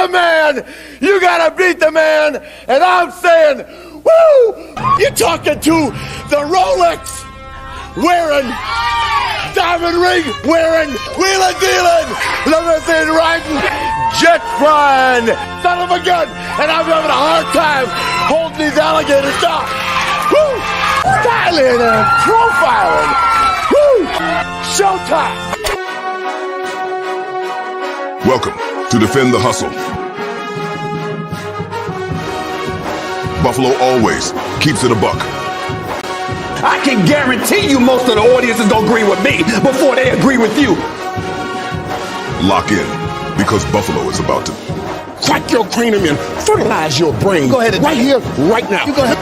the man. You gotta beat the man. And I'm saying, woo! You're talking to the Rolex wearing, diamond ring wearing, wheeling dealing, limousine riding, jet flying, son of a gun. And I'm having a hard time holding these alligators down. Woo! Styling and profiling. Woo! Showtime. Welcome to Defend the Hustle. Buffalo always keeps it a buck. I can guarantee you most of the audience is gonna agree with me before they agree with you. Lock in, because Buffalo is about to crack your cranium and fertilize your brain. Go ahead and right here, right now. You go ahead.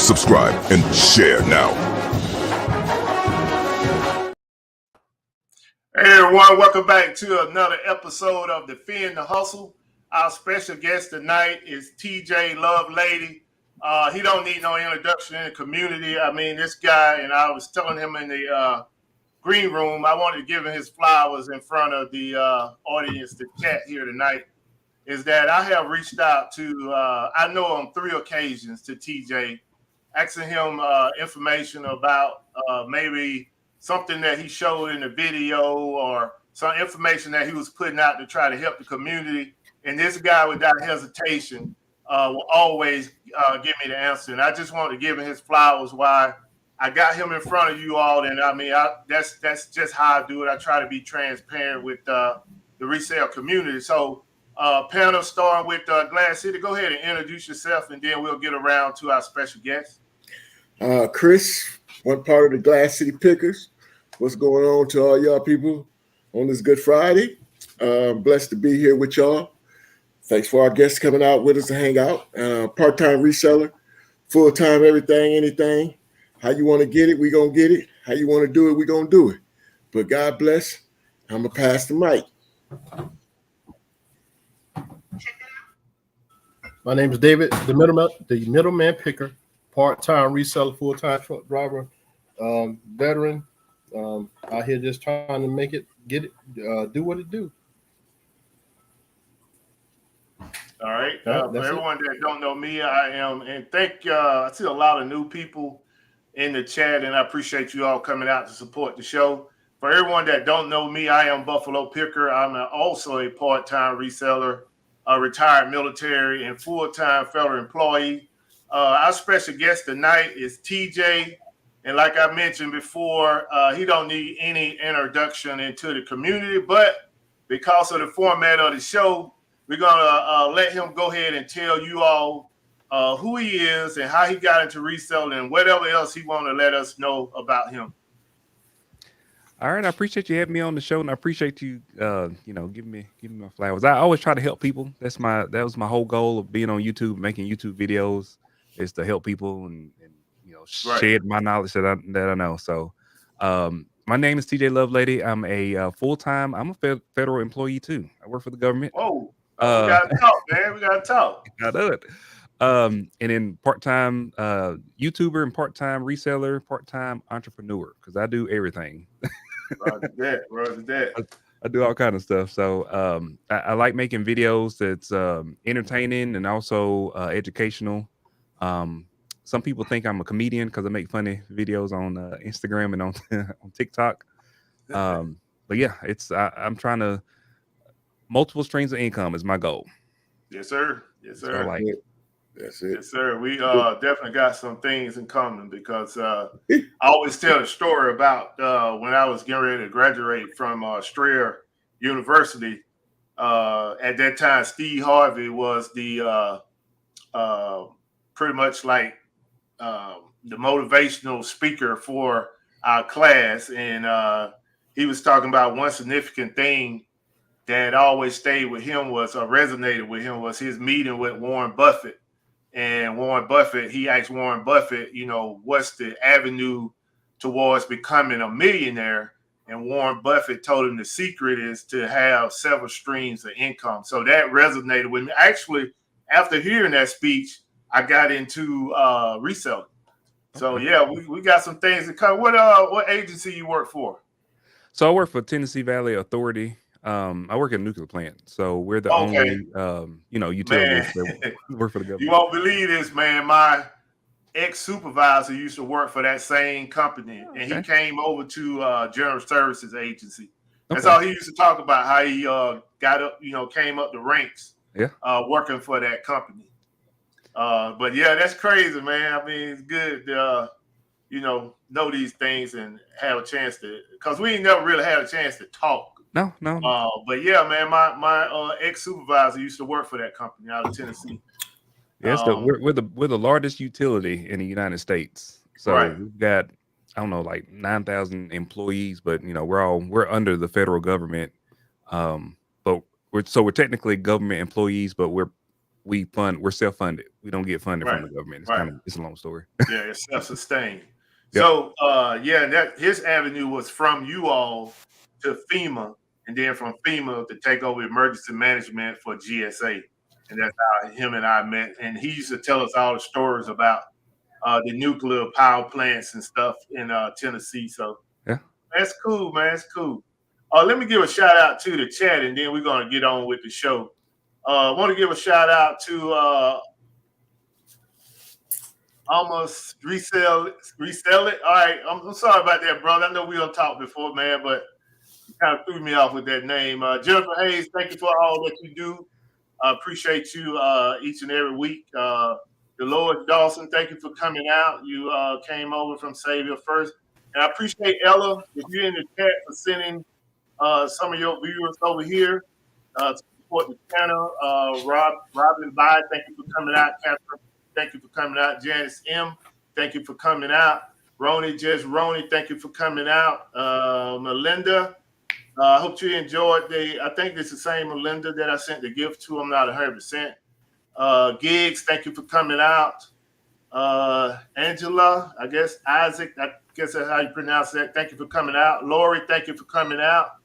subscribe and share now. Hey everyone, welcome back to another episode of Defend the Hustle. Our special guest tonight is TJ Lovelady. He don't need no introduction in the community. I mean, this guy, and I was telling him in the green room, I wanted to give him his flowers in front of the audience to chat here tonight, is that I have reached out to, I know on 3 occasions to TJ, asking him information about maybe something that he showed in the video or some information that he was putting out to try to help the community. And this guy, without hesitation, will always give me the answer. And I just want to give him his flowers why I got him in front of you all. And I mean, that's just how I do it. I try to be transparent with the resale community. So panel starting with Glass City, go ahead and introduce yourself, and then we'll get around to our special guest. Chris, one part of the Glass City Pickers. What's going on to all y'all people on this Good Friday? Blessed to be here with y'all. Thanks for our guests coming out with us to hang out. Part-time reseller, full-time everything, anything. How you want to get it, we going to get it. How you want to do it, we going to do it. But God bless. I'm going to pass the mic. My name is David, the middleman picker, part-time reseller, full-time truck driver, veteran. Out here just trying to make it, get it, do what it do. All right. For everyone that don't know me, I am, and I see a lot of new people in the chat, and I appreciate you all coming out to support the show. For everyone that don't know me, I am Buffalo Picker. I'm also a part-time reseller, a retired military and full-time federal employee. Our special guest tonight is TJ. And like I mentioned before, he don't need any introduction into the community, but because of the format of the show, we're going to let him go ahead and tell you all who he is and how he got into reselling and whatever else he want to let us know about him. All right, I appreciate you having me on the show, and I appreciate you, giving me my flowers. I always try to help people. That was my whole goal of being on YouTube, making YouTube videos, is to help people and shed my knowledge that I know. So, my name is TJ Lovelady. I'm a full-time. I'm a federal employee too. I work for the government. Oh, we gotta talk, man. We gotta talk. I do it. And then part-time YouTuber and part-time reseller, part-time entrepreneur, because I do everything. Roger that. I do all kind of stuff. So I like making videos that's entertaining and also educational. Some people think I'm a comedian because I make funny videos on Instagram and on TikTok. But yeah, I'm trying to multiple streams of income is my goal. Yes, sir. Yes, sir. That's it. Yes, sir. We definitely got some things in common because I always tell a story about when I was getting ready to graduate from Strayer University. At that time, Steve Harvey was the pretty much like the motivational speaker for our class. And he was talking about one significant thing that always stayed with him resonated with him was his meeting with Warren Buffett. And Warren Buffett, he asked Warren Buffett, what's the avenue towards becoming a millionaire? And Warren Buffett told him the secret is to have several streams of income. So that resonated with me. Actually, after hearing that speech, I got into reselling. So yeah, we got some things to cover. What agency you work for? So I work for Tennessee Valley Authority. I work at a nuclear plant, so we're the Okay. only utilities Man, that work for the you government. won't believe this, man. My ex-supervisor used to work for that same company, and he Okay. came over to General Services Agency. That's Okay. all he used to talk about, how he got up, came up the ranks Yeah. working for that company. But yeah, that's crazy, man. I mean, it's good to know these things and have a chance to, because we ain't never really had a chance to talk. No. But yeah, man, my ex-supervisor used to work for that company out of Tennessee. Yeah, we're the largest utility in the United States. So Right. we've got, I don't know, like 9,000 employees, but we're under the federal government. But we're technically government employees, but we're self-funded. We don't get funded from the government. It's a long story. Yeah, it's self-sustained. Yep. So that his avenue was from you all to FEMA, and then from FEMA to take over emergency management for GSA. And that's how him and I met. And he used to tell us all the stories about the nuclear power plants and stuff in Tennessee. So yeah, that's cool, man. It's cool. Let me give a shout out to the chat, and then we're gonna get on with the show. I want to give a shout out to almost resell it. All right, I'm sorry about that, brother. I know we don't talk before, man, but you kind of threw me off with that name. Jennifer Hayes, thank you for all that you do. I appreciate you each and every week. Dolores Dawson, thank you for coming out. You came over from Savior First. And I appreciate Ella, if you're in the chat, for sending some of your viewers over here to support the channel. Robin Bye, thank you for coming out. Catherine, thank you for coming out. Janice M, thank you for coming out. Roni, thank you for coming out. Melinda, I hope you enjoyed I think it's the same Melinda that I sent the gift to. I'm not 100%. Gigs, thank you for coming out. Angela, Isaac, I guess that's how you pronounce that. Thank you for coming out. Lori, thank you for coming out.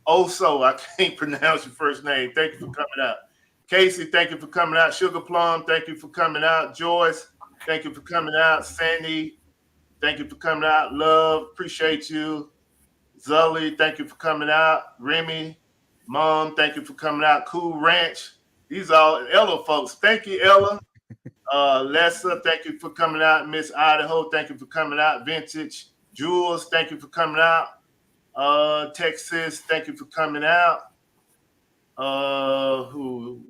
Oso, I can't pronounce your first name. Thank you for coming out. Casey, thank you for coming out. Sugar Plum, thank you for coming out. Joyce, thank you for coming out. Sandy, thank you for coming out. Love, appreciate you. Zully, thank you for coming out. Remy, Mom, thank you for coming out. Cool Ranch, these are all Ella folks. Thank you, Ella. Lessa, thank you for coming out. Miss Idaho, thank you for coming out. Vintage, Jules, thank you for coming out. Texas, thank you for coming out. Holy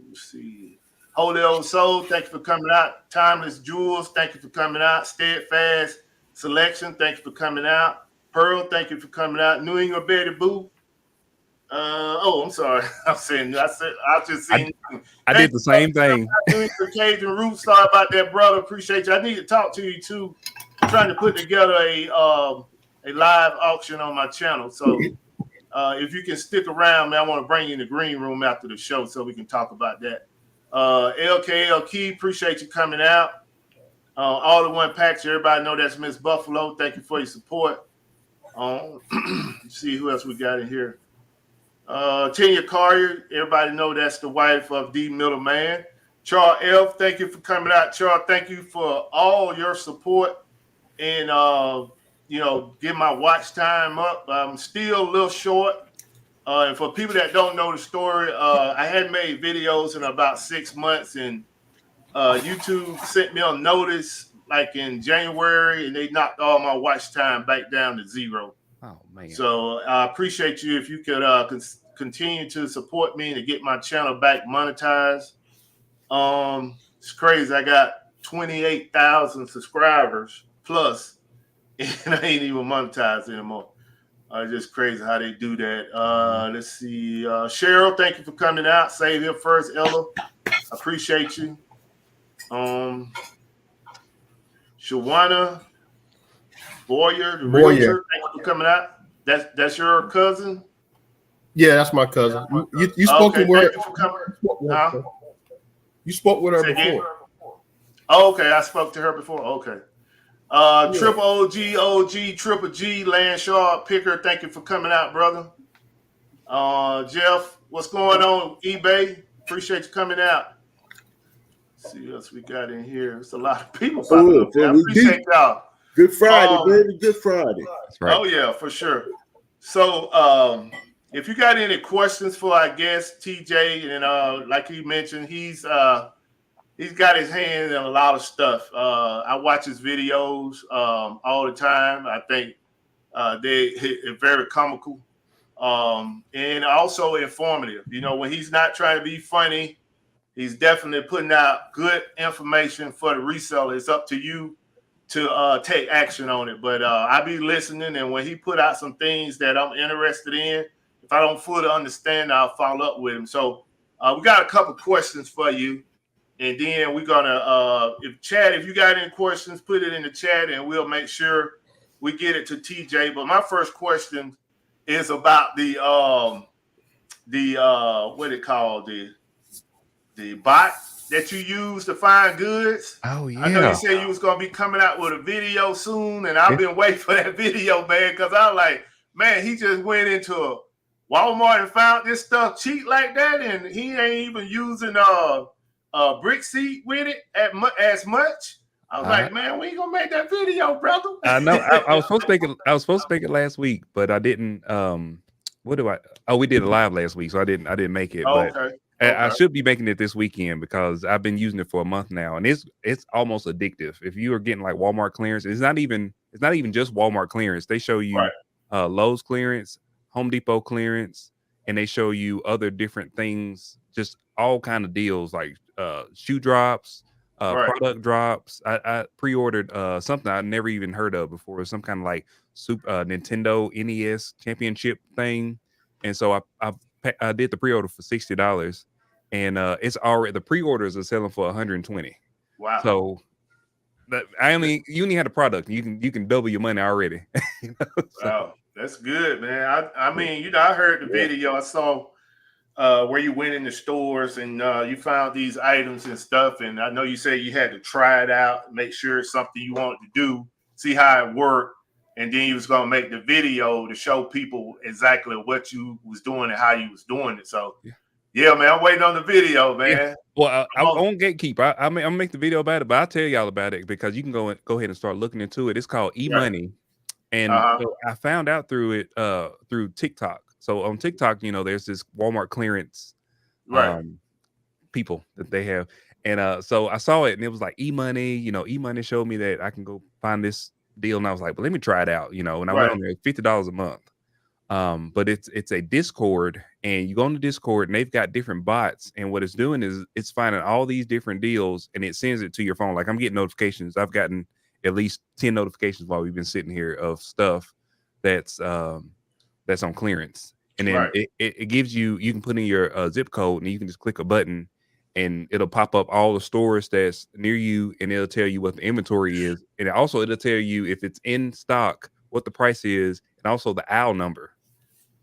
Old Soul, thank you for coming out. Timeless Jules, thank you for coming out. Steadfast Selection, thank you for coming out. Pearl, thank you for coming out. New England Betty Boo. I'm sorry. I just seen. I did the same thing. New England Cajun Roots. Sorry about that, brother. Appreciate you. I need to talk to you too. I'm trying to put together a live auction on my channel. So if you can stick around, man, I want to bring you in the green room after the show so we can talk about that. LKL Key, appreciate you coming out. All the one packs, everybody know that's Miss Buffalo. Thank you for your support. See who else we got in here. Tanya Carrier, everybody know that's the wife of the middleman. Charles F, thank you for coming out. Charles, thank you for all your support and get my watch time up. I'm still a little short. And for people that don't know the story, I hadn't made videos in about 6 months, and YouTube sent me a notice like in January, and they knocked all my watch time back down to 0. Oh man! So I appreciate you if you could continue to support me to get my channel back monetized. It's crazy. I got 28,000 subscribers plus, and I ain't even monetized anymore. It's just crazy how they do that. Let's see. Cheryl, thank you for coming out. Save here first, Ella. Appreciate you. Shawana Boyer, the realtor, thank you for coming out. That's your cousin? Yeah, that's my cousin. You spoke with her. You spoke with her before. Oh, okay, I spoke to her before. Okay. Triple OG, Triple G, Landshaw Picker, thank you for coming out, brother. Jeff, what's going on, eBay? Appreciate you coming out. Let's see what else we got in here. There's a lot of people popping up there. I appreciate y'all. Good Friday, baby. Good Friday. That's right. Oh, yeah, for sure. So if you got any questions for our guest TJ, and like he mentioned, he's got his hands in a lot of stuff. I watch his videos all the time. I think they're very comical and also informative. You know, when he's not trying to be funny, he's definitely putting out good information for the reseller. It's up to you to take action on it. But I be listening, and when he put out some things that I'm interested in, if I don't fully understand, I'll follow up with him. So we got a couple questions for you, and then we're gonna if you got any questions, put it in the chat, and we'll make sure we get it to TJ. But my first question is about the what it called, the bot that you use to find goods. Oh yeah. I know you said you was gonna be coming out with a video soon, and I've been waiting for that video, man, because I was like, man, he just went into a Walmart and found this stuff cheap like that, and he ain't even using brick seat with it as much. I was like, man, we ain't gonna make that video, brother. I know. I was supposed to make it. I was supposed to make it last week, but I didn't. What do I? Oh, we did a live last week, so I didn't make it. Oh, but okay. I should be making it this weekend because I've been using it for a month now, and it's almost addictive. If you are getting like Walmart clearance, it's not even just Walmart clearance. They show you Lowe's clearance, Home Depot clearance, and they show you other different things, just all kind of deals like shoe drops, product drops. I pre-ordered something I never even heard of before, some kind of like Nintendo NES championship thing, and so I did the pre-order for $60, and it's already, the pre-orders are selling for $120. Wow! So you only had a product, you can double your money already. You know? Wow, that's good, man. I mean, you know, I heard the video. I saw where you went in the stores and you found these items and stuff, and I know you said you had to try it out, make sure it's something you wanted to do, see how it worked. And then you was gonna make the video to show people exactly what you was doing and how you was doing it. So, yeah, man, I'm waiting on the video, man. Yeah. Well, I won't gatekeep. I'll make the video about it, but I'll tell y'all about it because you can go ahead and start looking into it. It's called eMoney, and so I found out through it through TikTok. So on TikTok, you know, there's this Walmart clearance people that they have, and so I saw it and it was like eMoney. You know, eMoney showed me that I can go find this deal, and I was like, but let me try it out, you know. And I went on there, $50 a month. But it's a Discord, and you go on the Discord and they've got different bots, and what it's doing is it's finding all these different deals and it sends it to your phone. Like I'm getting notifications. I've gotten at least 10 notifications while we've been sitting here of stuff that's on clearance, and then it gives you can put in your zip code, and you can just click a button and it'll pop up all the stores that's near you, and it'll tell you what the inventory is. And it'll tell you if it's in stock, what the price is, and also the aisle number.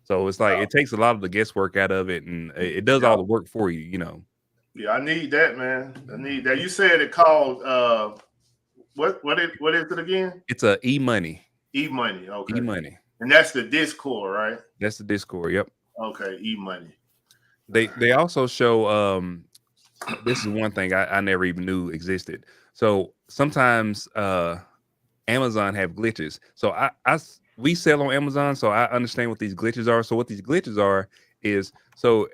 So it's like, it takes a lot of the guesswork out of it, and it does all the work for you, you know. Yeah, I need that, man. I need that. You said it called what is it again? It's a eMoney. eMoney, okay. eMoney. And that's the Discord, right? That's the Discord, yep. Okay, eMoney. They also show this is one thing I never even knew existed. So sometimes Amazon have glitches. So we sell on Amazon, so I understand what these glitches are. So what these glitches are is, so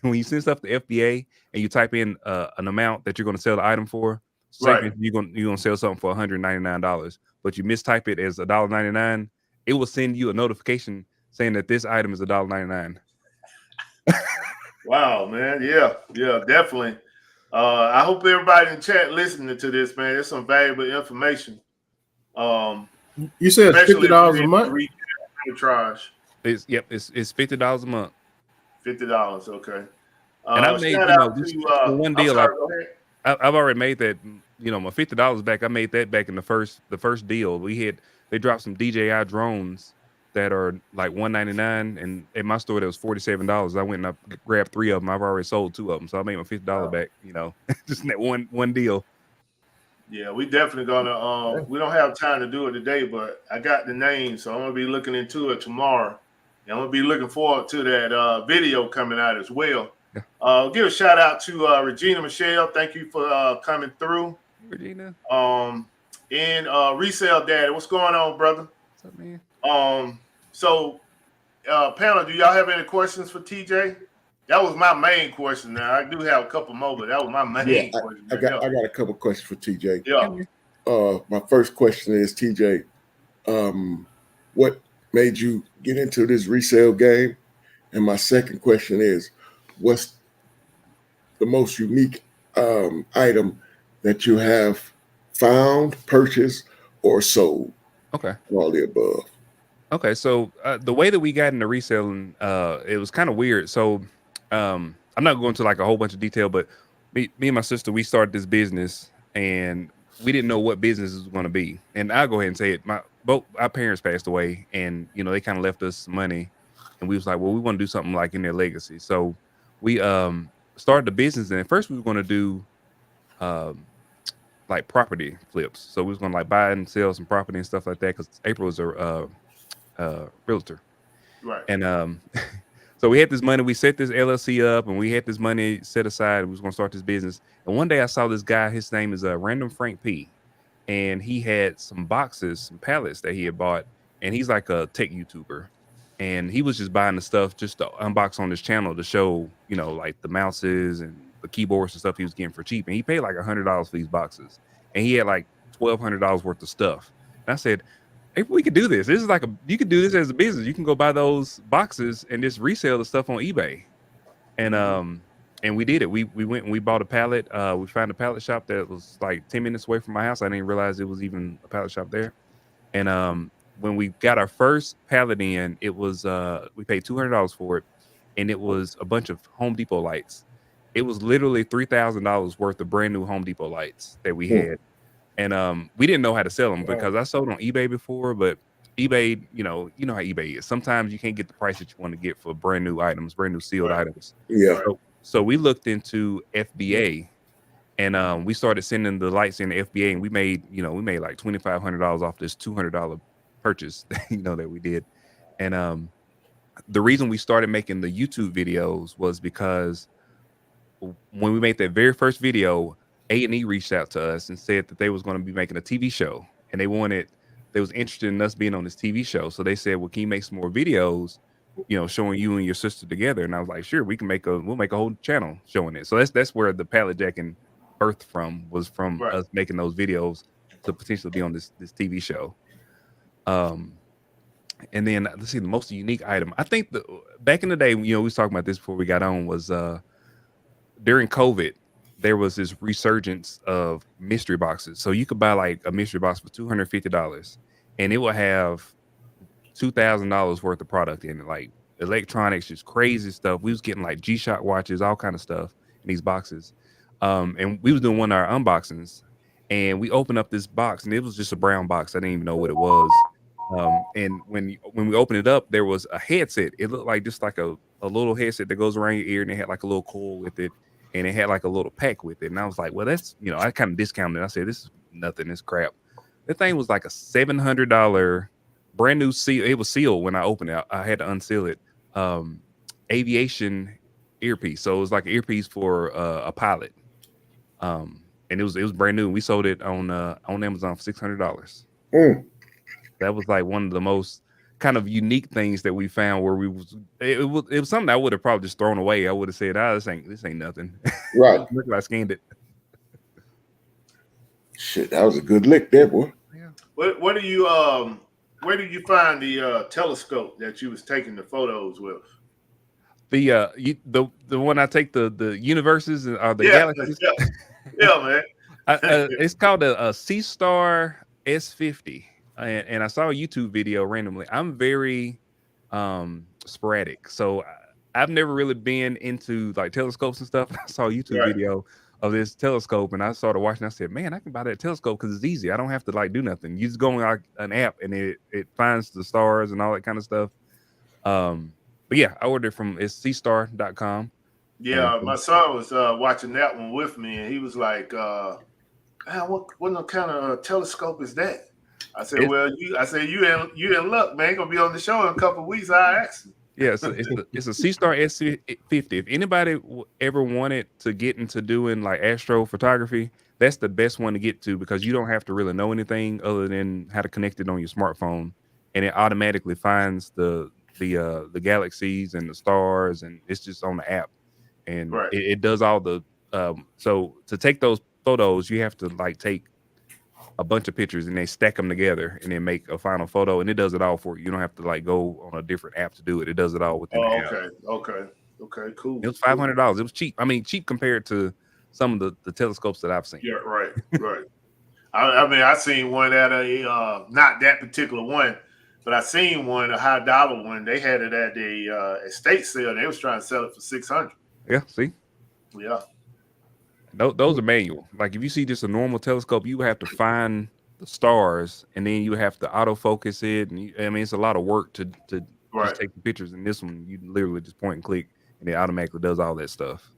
when you send stuff to FBA and you type in an amount that you're going to sell the item for, you're going to sell something for $199, but you mistype it as $1.99, it will send you a notification saying that this item is $1.99. Wow, man. Yeah, definitely. I hope everybody in the chat listening to this, man. There's some valuable information. You said $50 a month? It's $50 a month. $50, okay. And I made one deal. I've already made that. You know, my $50 back. I made that back in the first deal. They dropped some DJI drones that are like $199, and at my store that was $47. I went and I grabbed 3 of them. I've already sold 2 of them, so I made my $50 back. You know, just in that one deal. Yeah, we definitely gonna. We don't have time to do it today, but I got the name, so I'm gonna be looking into it tomorrow. And I'm gonna be looking forward to that video coming out as well. Yeah. Give a shout out to Regina Michelle. Thank you for coming through, Regina. And Resell Daddy, what's going on, brother? What's up, man? So Panel, do y'all have any questions for TJ? That was my main question. Now I do have a couple more, but that was my main question. I got a couple questions for TJ. Yeah. My first question is, TJ, what made you get into this resale game? And my second question is, what's the most unique item that you have found, purchased, or sold? Okay. All the above. Okay, so the way that we got into reselling, it was kind of weird. So I'm not going to like a whole bunch of detail, but me and my sister, we started this business and we didn't know what business it was going to be. And I'll go ahead and say it. Both our parents passed away, and they kind of left us some money, and we was like, well, we want to do something like in their legacy. So we started the business, and at first we were going to do like property flips. So we was going to like buy and sell some property and stuff like that, because April was a realtor, Right. and so we had this money. We set this LLC up, and we had this money set aside. We was going to start this business. And one day I saw this guy. His name is Random Frank P, and he had some boxes, some pallets that he had bought. And he's like a tech YouTuber, and he was just buying the stuff just to unbox on his channel to show, like the mouses and the keyboards and stuff he was getting for cheap. And he paid like $100 for these boxes, and he had like $1,200 worth of stuff. And I said, hey, we could do this. This is like you could do this as a business. You can go buy those boxes and just resell the stuff on eBay. And we did it. We went and we bought a pallet. We found a pallet shop that was like 10 minutes away from my house. I didn't realize it was even a pallet shop there. And when we got our first pallet in, it was we paid $200 for it, and it was a bunch of Home Depot lights. It was literally $3,000 worth of brand new Home Depot lights that we had. And we didn't know how to sell them because I sold on eBay before, but eBay, you know how eBay is. Sometimes you can't get the price that you want to get for brand new items, brand new sealed items. Yeah. So we looked into FBA, and we started sending the lights in the FBA, and we made like $2,500 off this $200 purchase, that we did. And the reason we started making the YouTube videos was because when we made that very first video, A&E reached out to us and said that they was going to be making a TV show, and they was interested in us being on this TV show. So they said, well, can you make some more videos, showing you and your sister together? And I was like, sure, we'll make a whole channel showing it. So that's where the pallet jacking birthed from us making those videos to potentially be on this TV show. And then let's see, the most unique item. I think back in the day, we was talking about this before we got on, was during COVID, there was this resurgence of mystery boxes. So you could buy like a mystery box for $250, and it will have $2,000 worth of product in it, like electronics, just crazy stuff. We was getting like G-Shock watches, all kind of stuff in these boxes. And we was doing one of our unboxings, and we opened up this box, and it was just a brown box. I didn't even know what it was. And when we opened it up, there was a headset. It looked like just like a little headset that goes around your ear, and it had like a little cord with it, and it had like a little pack with it. And I was like, well, that's, I kind of discounted it. I said, this is nothing, this crap. That thing was like a $700 brand new seal. It was sealed when I opened it. I had to unseal it. Aviation earpiece. So it was like an earpiece for a pilot. And it was brand new. We sold it on Amazon for $600. That was like one of the most kind of unique things that we found, where it was something I would have probably just thrown away. I would have said, this ain't nothing. Right. Look, I scanned it. Shit, that was a good lick there, boy. Yeah. Where did you find the telescope that you was taking the photos with? The one I take the universes or the galaxies. Yeah, man. It's called a C-Star S50. And I saw a YouTube video randomly. I'm very sporadic, so I've never really been into like telescopes and stuff. I saw a YouTube video of this telescope, and I started watching. I said, man, I can buy that telescope because it's easy. I don't have to like do nothing. You just go on like an app, and it finds the stars and all that kind of stuff. But yeah, I ordered from cstar.com. Yeah, my son was watching that one with me, and he was like, man, what kind of telescope is that? I said, you in luck, man. Gonna be on the show in a couple of weeks. I asked him. Yeah, it's a C-Star S50. If anybody ever wanted to get into doing like astrophotography, that's the best one to get to, because you don't have to really know anything other than how to connect it on your smartphone, and it automatically finds the the galaxies and the stars, and it's just on the app, and Right. it does all the so to take those photos, you have to like take a bunch of pictures and they stack them together and then make a final photo, and it does it all for you. You don't have to like go on a different app to do it. It does it all within the app. Okay, cool. It was $500. It was cheap. I mean, cheap compared to some of the telescopes that I've seen. Yeah, right. I mean, I seen one at a not that particular one, but I seen one, a high dollar one. They had it at the estate sale. And they was trying to sell it for $600. Yeah, see. Yeah. Those are manual. Like if you see just a normal telescope, you have to find the stars and then you have to autofocus it. And I mean, it's a lot of work to just take the pictures. And this one, you literally just point and click, and it automatically does all that stuff.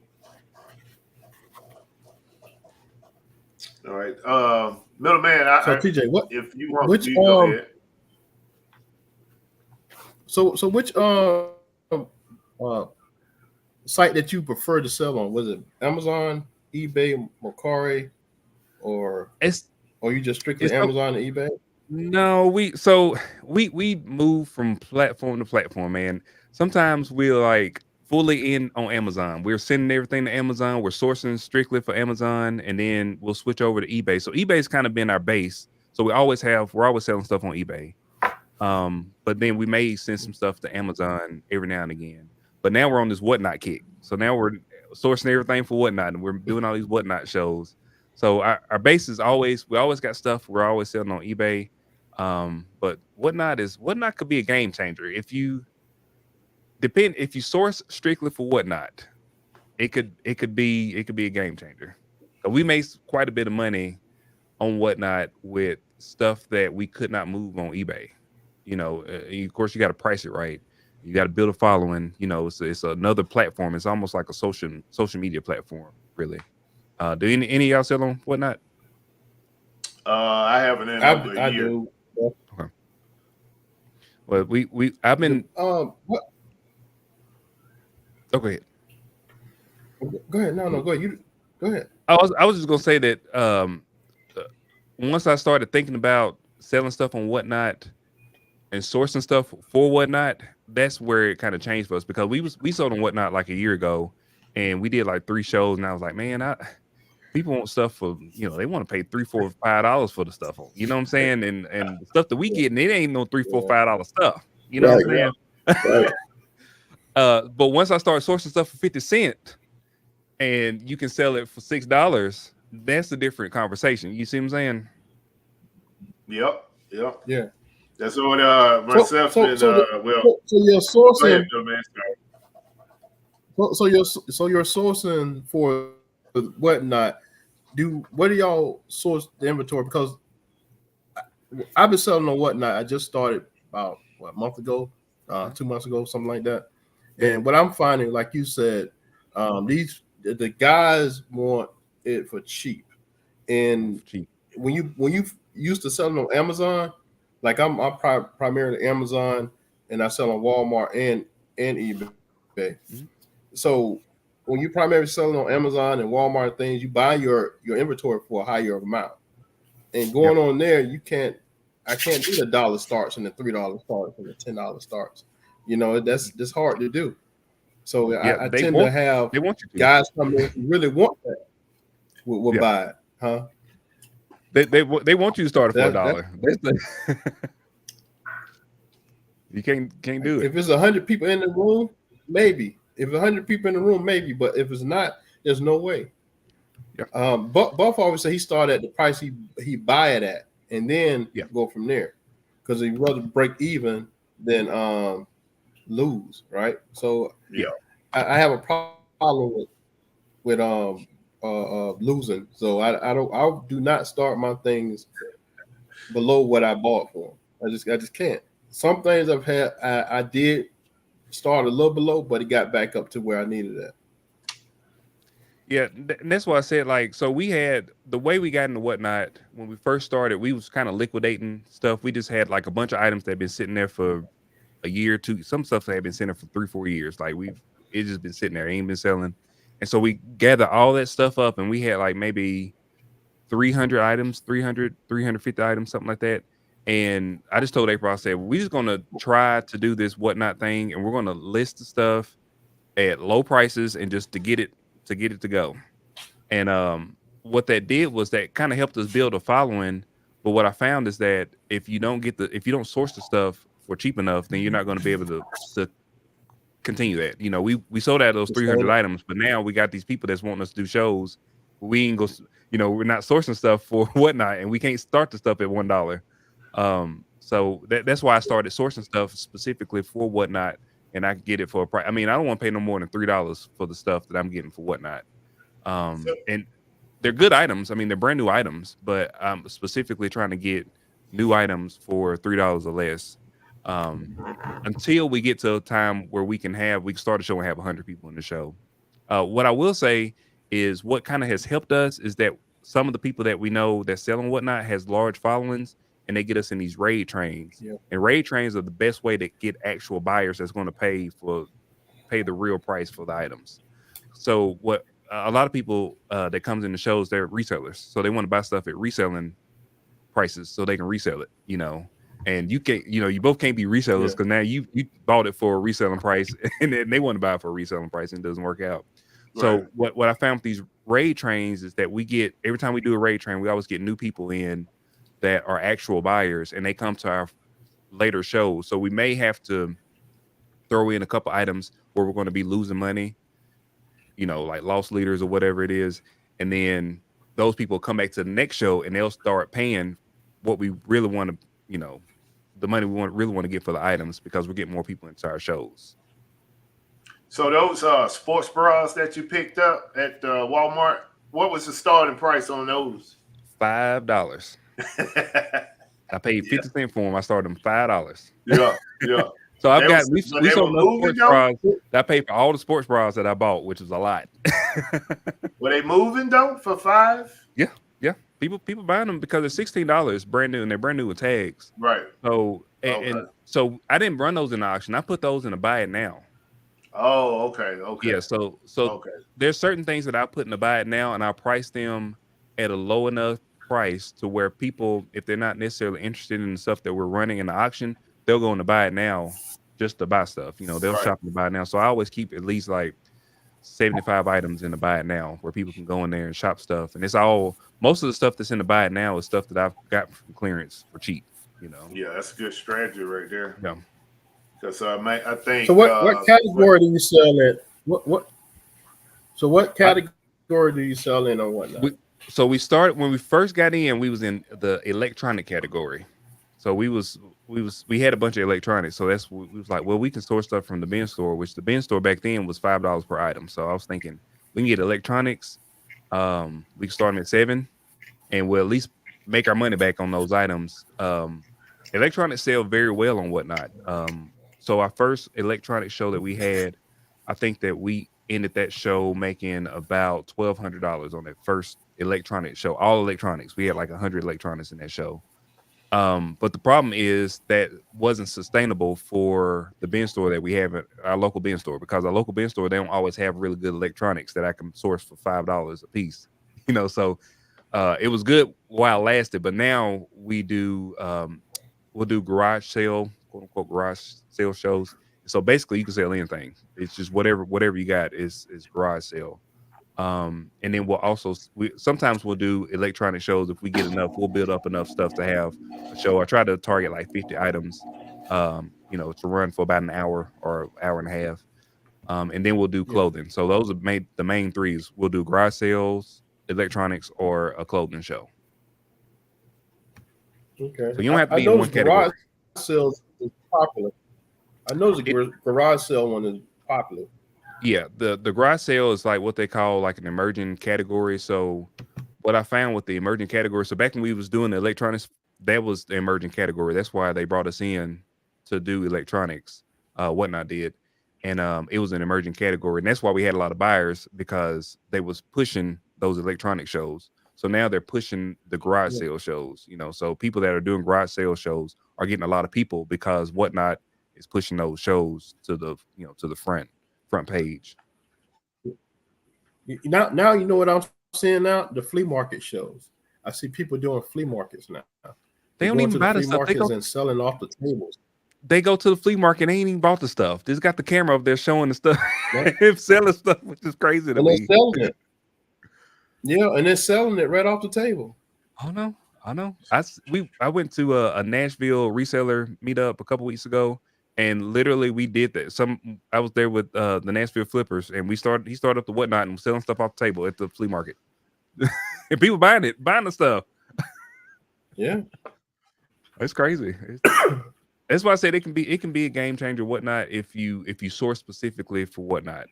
All right, middleman. So TJ, what if you want? Which go ahead. So which site that you prefer to sell on? Was it Amazon, eBay, Mercari, or you just strictly Amazon and eBay? No, we move from platform to platform, man. Sometimes we're like fully in on Amazon. We're sending everything to Amazon. We're sourcing strictly for Amazon, and then we'll switch over to eBay. So eBay's kind of been our base. So we're always selling stuff on eBay. But then we may send some stuff to Amazon every now and again. But now we're on this Whatnot kick. So now we're sourcing everything for Whatnot, and we're doing all these Whatnot shows. So our base is we always got stuff. We're always selling on eBay. But Whatnot could be a game changer. If you source strictly for Whatnot, it could be a game changer. We made quite a bit of money on Whatnot with stuff that we could not move on eBay. You know, of course you got to price it right. You got to build a following. You know, it's another platform. It's almost like a social media platform, really. Do any of y'all sell on Whatnot? I haven't in over a year. Do. Okay. Well, I've been. What? Oh, go ahead. Go ahead. No, go ahead. Go ahead. I was just gonna say that once I started thinking about selling stuff on Whatnot and sourcing stuff for Whatnot, that's where it kind of changed for us, because we sold on Whatnot like a year ago, and we did like 3 shows, and I was like, man, people want stuff for, they want to pay $3, $4, $5 for the stuff. You know what I'm saying? And the stuff that we get, and it ain't no $3, $4, $5 stuff. You know what I'm saying? Right. But once I started sourcing stuff for 50 cents and you can sell it for $6, that's a different conversation. You see what I'm saying? Yep. Yeah. That's what myself and so you're sourcing. So you're sourcing for Whatnot. Where do y'all source the inventory? Because I've been selling on Whatnot. I just started about a month ago, 2 months ago, something like that. And what I'm finding, like you said, the guys want it for cheap. And when you used to selling on Amazon, like I'm primarily Amazon, and I sell on Walmart and eBay. Mm-hmm. So when you primarily selling on Amazon and Walmart things, you buy your inventory for a higher amount. And going on there, I can't do the $1 starts and the $3 starts and the $10 starts. That's hard to do. So I tend to have guys come in who really want that will buy it, huh? They want you to start at $4. You can't do it. If it's 100 people in the room, maybe. If 100 people in the room, maybe. But if it's not, there's no way. Yeah. Buff always say he started at the price he buy it at, and then go from there, because he'd rather break even than lose, right? So I have a problem with losing. So I do not start my things below what I bought for. I just can't. Some things I've had I did start a little below, but it got back up to where I needed it. Yeah, and that's why I said, like, so we had the way we got into Whatnot when we first started, we was kind of liquidating stuff. We just had like a bunch of items that had been sitting there for a year or two. Some stuff that had been sitting there for 3-4 years. Like it's just been sitting there, ain't been selling. And so we gathered all that stuff up, and we had like maybe 300 items, 350 items, something like that. And I just told April, I said, we're just gonna try to do this whatnot thing, and we're gonna list the stuff at low prices and just to get it to go. And what that did was that kind of helped us build a following. But what I found is that if you don't source the stuff for cheap enough, then you're not going to be able to continue that. You know, we sold out those 300 items, but now we got these people that's wanting us to do shows. We ain't go, you know, we're not sourcing stuff for whatnot, and we can't start the stuff at $1. So that's why I started sourcing stuff specifically for whatnot, and I can get it for a price. I mean, I don't want to pay no more than $3 for the stuff that I'm getting for whatnot. And they're good items. I mean, they're brand new items, but I'm specifically trying to get new items for $3 or less. Until we get to a time where we can start a show and have 100 people in the show. What I will say is what kind of has helped us is that some of the people that we know that sell and whatnot has large followings, and they get us in these raid trains. Yeah. And raid trains are the best way to get actual buyers that's going to pay the real price for the items. So what a lot of people that comes in the shows, they're resellers, so they want to buy stuff at reselling prices so they can resell it, you know. And you can't, you know, you both can't be resellers because now you bought it for a reselling price, and then they want to buy it for a reselling price, and it doesn't work out. Right. So what I found with these raid trains is that we get, every time we do a raid train, we always get new people in that are actual buyers, and they come to our later shows. So we may have to throw in a couple items where we're going to be losing money, you know, like loss leaders or whatever it is. And then those people come back to the next show and they'll start paying what we really want to, you know, the money we really want to get for the items, because we're getting more people into our shows. So those sports bras that you picked up at Walmart, what was the starting price on those? $5. I paid 50 cents for them. I started them $5. Yeah. So we sold enough sports bras that I paid for all the sports bras that I bought, which was a lot. Were they moving though for $5? Yeah. People buying them because they're $16 brand new, and they're brand new with tags. Right. So and so I didn't run those in the auction. I put those in a buy it now. Oh, okay. Yeah. So there's certain things that I put in the buy it now, and I price them at a low enough price to where people, if they're not necessarily interested in the stuff that we're running in the auction, they'll go in to buy it now just to buy stuff. You know, they'll shop in to buy it now. So I always keep at least like 75 items in the buy it now where people can go in there and shop stuff. And it's most of the stuff that's in the buy it now is stuff that I've got from clearance for cheap, you know. Yeah, that's a good strategy right there. Yeah. Because I think. So what category do you sell at? So what category do you sell in or whatnot? So we started when we first got in. We was in the electronic category. So we had a bunch of electronics. So we was like, well, we can source stuff from the bin store, which the bin store back then was $5 per item. So I was thinking we can get electronics. We can start them at $7, and we'll at least make our money back on those items. Electronics sell very well on whatnot. So our first electronic show that we had, I think that we ended that show making about $1,200 on that first electronic show. All electronics. We had like 100 electronics in that show. But the problem is that wasn't sustainable for the bin store that we have at our local bin store, because our local bin store, they don't always have really good electronics that I can source for $5 a piece, you know. So it was good while it lasted, but now we do we'll do garage sale, quote unquote garage sale shows. So basically you can sell anything. It's just whatever you got is garage sale. And then sometimes we'll do electronic shows. If we get enough, we'll build up enough stuff to have a show. I try to target like 50 items, you know, to run for about an hour or hour and a half. And then we'll do clothing. So those are the main threes. We'll do garage sales, electronics, or a clothing show. Okay. So you don't have to be in one category. Garage sales is popular. I know the garage sale one is popular. Yeah, the garage sale is like what they call like an emerging category. So what I found with the emerging category, so back when we was doing the electronics, that was the emerging category. That's why they brought us in to do electronics, whatnot did. And it was an emerging category. And that's why we had a lot of buyers, because they was pushing those electronic shows. So now they're pushing the garage sale shows, you know. So people that are doing garage sale shows are getting a lot of people, because whatnot is pushing those shows to the, you know, to the front page. Now you know what I'm seeing now? The flea market shows. I see people doing flea markets now. They don't going even to buy the the flea stuff. markets and selling off the tables. They go to the flea market. They ain't even bought the stuff. They just got the camera up there showing the stuff, Yep. selling stuff, which is crazy to And they're me. selling it. Yeah, and they're selling it right off the table. I know. I went to a Nashville reseller meetup a couple weeks ago, and literally we did that. I was there with the Nashville Flippers, and he started up the whatnot and was selling stuff off the table at the flea market, and people buying the stuff. Yeah, It's crazy. That's why I said it can be a game changer, whatnot, if you source specifically for whatnot.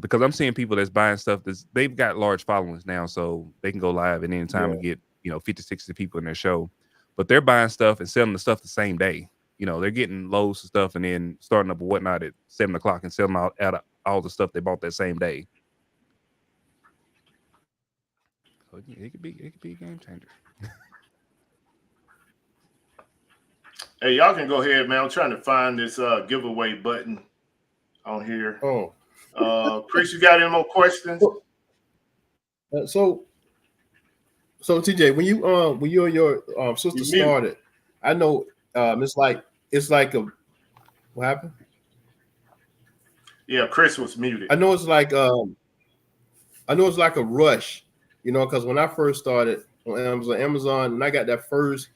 Because I'm seeing people that's buying stuff they've got large followings now, so they can go live at any time and get 50, 60 people in their show. But they're buying stuff and selling the stuff the same day. They're getting loads of stuff and then starting up a whatnot at 7:00 and selling out all the stuff they bought that same day. So it could be a game changer. Hey, y'all can go ahead, man. I'm trying to find this giveaway button on here. Oh, Chris, you got any more questions? So TJ, when you and your sister started, I know it's like a what happened? Yeah, Chris was muted. I know it's like a rush, because when I first started on Amazon, and I got that first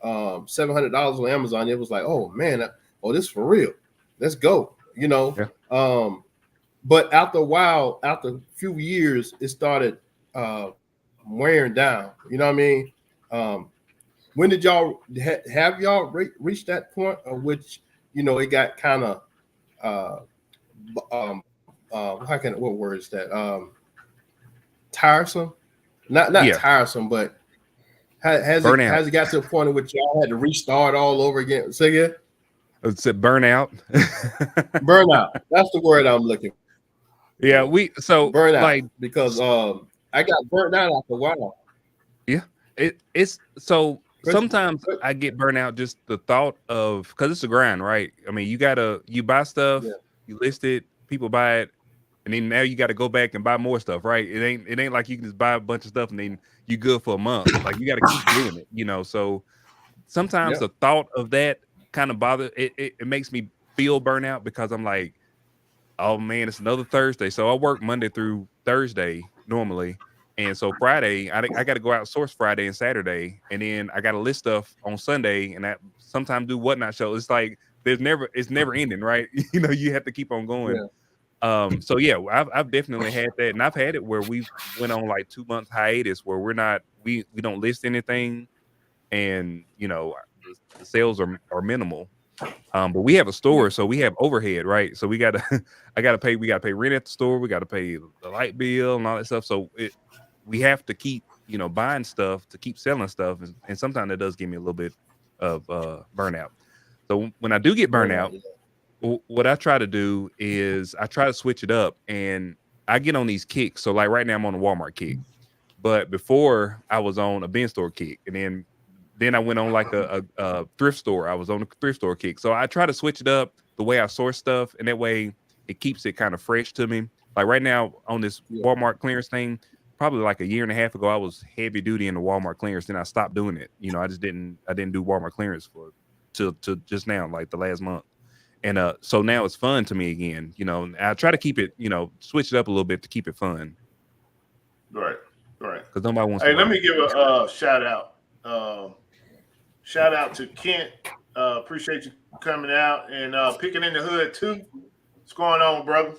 $700 on Amazon, it was like, oh man, this is for real. Let's go, Yeah. But after a while, after a few years, it started wearing down. You know what I mean? When did y'all have y'all reached that point of which it got kind of what word is that? Tiresome? Not tiresome, but has it got to a point in which y'all had to restart all over again? Say again? It's a burnout. Burnout. That's the word I'm looking for. Yeah, burnout, because I got burnt out after a while. Yeah, it's so sometimes I get burnt out just the thought of, because it's a grind, right? I mean, you buy stuff, you list it, people buy it, and then now you got to go back and buy more stuff, right? It ain't like you can just buy a bunch of stuff and then you good for a month. Like you got to keep doing it, So sometimes the thought of that kind of bother it makes me feel burnout, because I'm like, oh man, it's another Thursday. So I work Monday through Thursday normally. And so Friday, I got to go out source Friday and Saturday. And then I got to list stuff on Sunday, and I sometimes do whatnot show. It's like it's never ending, right? You have to keep on going. Yeah. So yeah, I've definitely had that. And I've had it where we went on like 2 months hiatus where we don't list anything, and the sales are minimal. But we have a store, so we have overhead, right? So we gotta pay rent at the store, we gotta pay the light bill and all that stuff. So we have to keep buying stuff to keep selling stuff, and sometimes it does give me a little bit of burnout. So when I do get burnout, what I try to do is I try to switch it up, and I get on these kicks. So like right now I'm on a Walmart kick, but before I was on a bin store kick, and then I went on like a thrift store. I was on a thrift store kick. So I try to switch it up the way I source stuff, and that way it keeps it kind of fresh to me. Like right now on this Walmart clearance thing, probably like a year and a half ago, I was heavy duty in the Walmart clearance. Then I stopped doing it. I didn't do Walmart clearance to just now, like the last month. And so now it's fun to me again. I try to keep it, switch it up a little bit to keep it fun. Right. Because nobody wants. Hey, let me give a shout out. Shout out to Kent. Appreciate you coming out and picking in the hood too. What's going on, brother?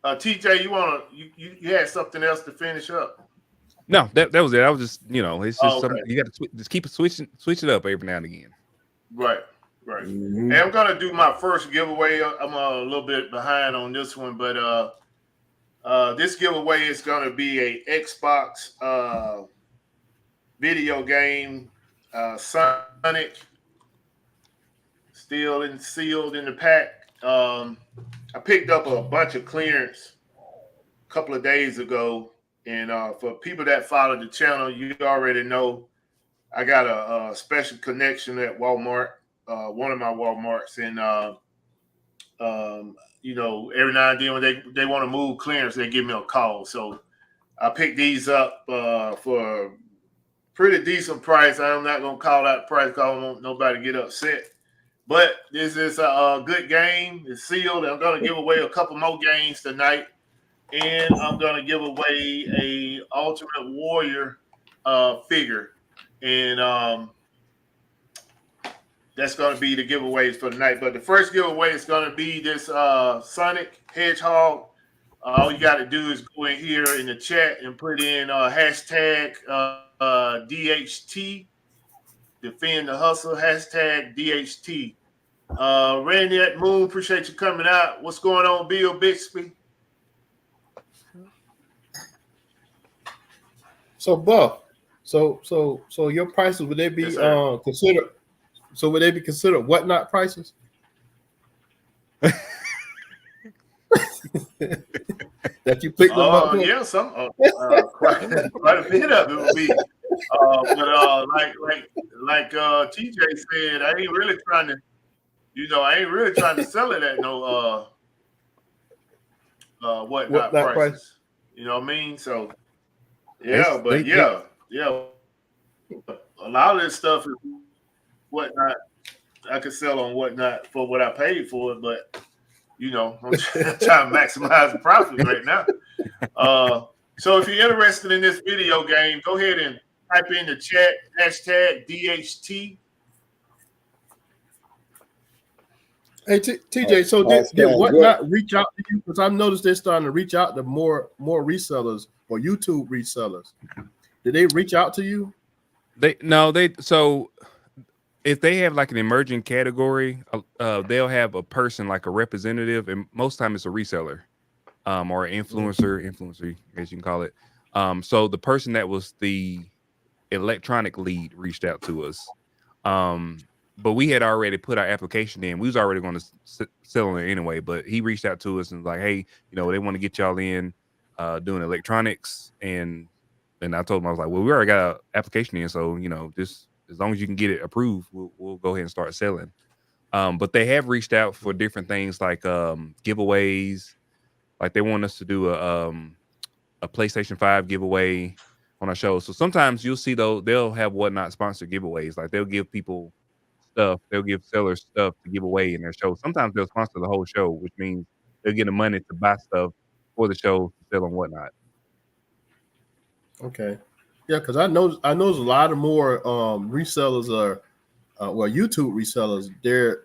TJ, you had something else to finish up? No, that was it. I was just, it's just something you got to just keep it switch it up every now and again. Right. Mm-hmm. And I'm gonna do my first giveaway. I'm a little bit behind on this one, but this giveaway is gonna be a Xbox video game, Sonic, still sealed in the pack. I picked up a bunch of clearance a couple of days ago, and for people that follow the channel, you already know I got a special connection at Walmart, one of my Walmarts, and every now and then when they want to move clearance, they give me a call. So I picked these up for pretty decent price. I'm not gonna call out the price because I don't want nobody to get upset. But this is a good game. It's sealed. I'm gonna give away a couple more games tonight, and I'm gonna give away a Ultimate Warrior figure, and that's gonna be the giveaways for tonight. But the first giveaway is gonna be this Sonic Hedgehog. All you got to do is go in here in the chat and put in hashtag DHT, defend the hustle, hashtag DHT. Randy at Moon, appreciate you coming out. What's going on, Bill Bixby? So Buff, so your prices, would they be considered? So would they be considered whatnot prices? That you picked them up? Yeah, some quite a bit of it would be. But like TJ said, I ain't really trying to sell it at no whatnot prices. Price. You know what I mean? So yeah, a lot of this stuff is whatnot. I could sell on whatnot for what I paid for it, but I'm trying to maximize the profit right now. So if you're interested in this video game, go ahead and type in the chat hashtag DHT. Hey TJ, so did whatnot reach out to you? Because I've noticed they're starting to reach out to more resellers or YouTube resellers. Did they reach out to you? So if they have like an emerging category, they'll have a person like a representative, and most time it's a reseller, or an influencer, as you can call it. So the person that was the electronic lead reached out to us, but we had already put our application in. We was already going to sell it anyway, but he reached out to us and was like, hey, they want to get y'all in doing electronics, and I told him, I was like, well, we already got an application in, so just as long as you can get it approved, we'll go ahead and start selling. But they have reached out for different things like giveaways. Like they want us to do a PlayStation 5 giveaway on our show. So sometimes you'll see they'll have whatnot sponsored giveaways. Like they'll give people stuff, they'll give sellers stuff to give away in their show. Sometimes they'll sponsor the whole show, which means they'll get the money to buy stuff for the show to sell and whatnot. Okay. Yeah, because I know a lot of more resellers are YouTube resellers. They're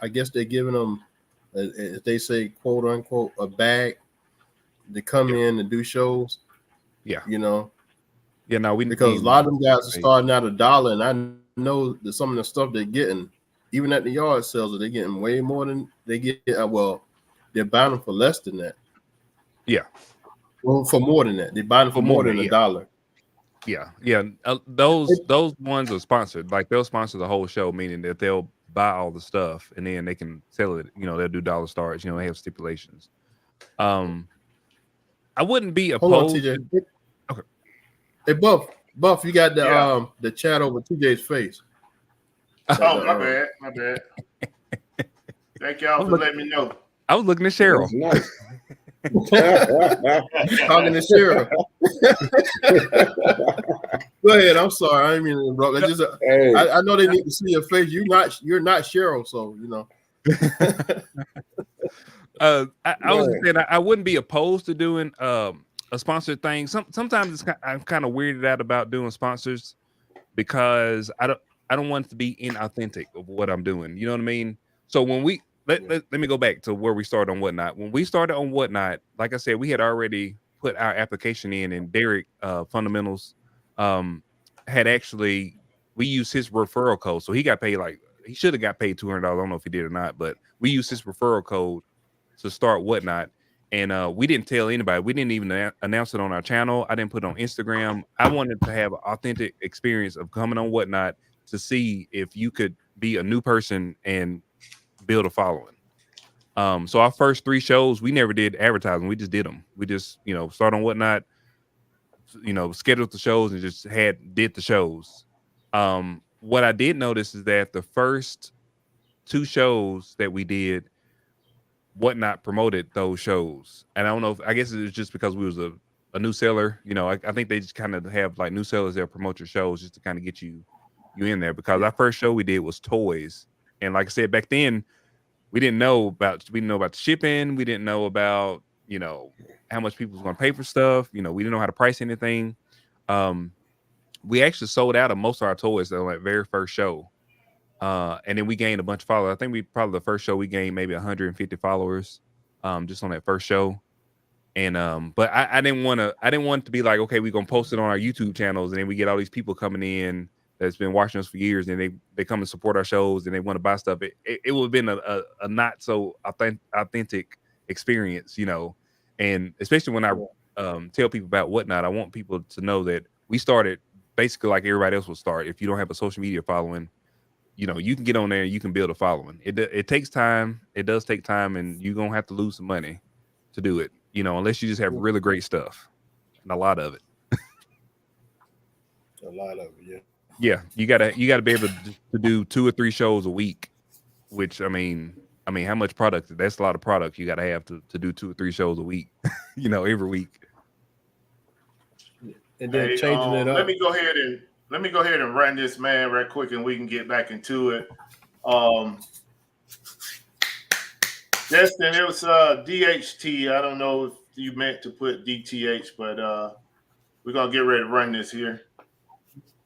I guess they're giving them, as they say, quote unquote, a bag to come in and do shows. Yeah. Yeah, no, because a lot of them guys are starting out $1, and I know that some of the stuff they're getting, even at the yard sales, they're getting way more than they get. Well, they're buying them for less than that. Yeah. Well, for more than that, they're buying them for more than $1. Yeah. Those ones are sponsored. Like they'll sponsor the whole show, meaning that they'll buy all the stuff and then they can sell it. They'll do dollar stars. They have stipulations. I wouldn't be opposed. Hold on, TJ. Okay. Hey, Buff, you got the chat over TJ's face. Oh, my bad. Thank y'all for letting me know. I was looking at Cheryl. Nice. Talking to Cheryl. Go ahead. I'm sorry. I didn't mean to interrupt. I know they need to see your face. You're not Cheryl, so I was saying I wouldn't be opposed to doing a sponsored thing. Sometimes I'm kind of weirded out about doing sponsors because I don't want it to be inauthentic of what I'm doing. You know what I mean? So when let me go back to where we started on Whatnot. When we started on Whatnot, like I said, we had already put our application in, and Derek Fundamentals had actually, we used his referral code. So he got paid, he should have got paid $200. I don't know if he did or not, but we used his referral code to start Whatnot. And we didn't tell anybody. We didn't even announce it on our channel. I didn't put it on Instagram. I wanted to have an authentic experience of coming on Whatnot to see if you could be a new person and build a following. So our first 3 shows, we never did advertising. We just did them. We just, start on Whatnot, scheduled the shows and just did the shows. What I did notice is that the first 2 shows that we did, Whatnot promoted those shows. And I don't know I guess it was just because we was a new seller, you know, I think they just kind of have like new sellers that promote your shows just to kind of get you in there, because our first show we did was toys. And like I said, back then we didn't know about the shipping. We didn't know about, you know, how much people was going to pay for stuff. You know, we didn't know how to price anything. We actually sold out of most of our toys on that very first show. And then we gained a bunch of followers. I think the first show we gained maybe 150 followers just on that first show. And but I didn't want it to be like, okay, we're gonna post it on our YouTube channels, and then we get all these people coming in that's been watching us for years, and they come and support our shows and they want to buy stuff. It would have been a not so authentic experience, you know. And especially when I tell people about Whatnot, I want people to know that we started basically like everybody else will start. If you don't have a social media following, you know, you can get on there and you can build a following. It takes time. It does take time, and you're gonna have to lose some money to do it. You know, unless you just have really great stuff, and a lot of it. A lot of it, yeah. Yeah, you gotta be able to do 2 or 3 shows a week, which I mean, how much product? That's a lot of product you gotta have to do 2 or 3 shows a week, you know, every week. And then changing it up. Let me go ahead and run this man right quick, and we can get back into it. Destin, it was DHT. I don't know if you meant to put DTH, but we're gonna get ready to run this here.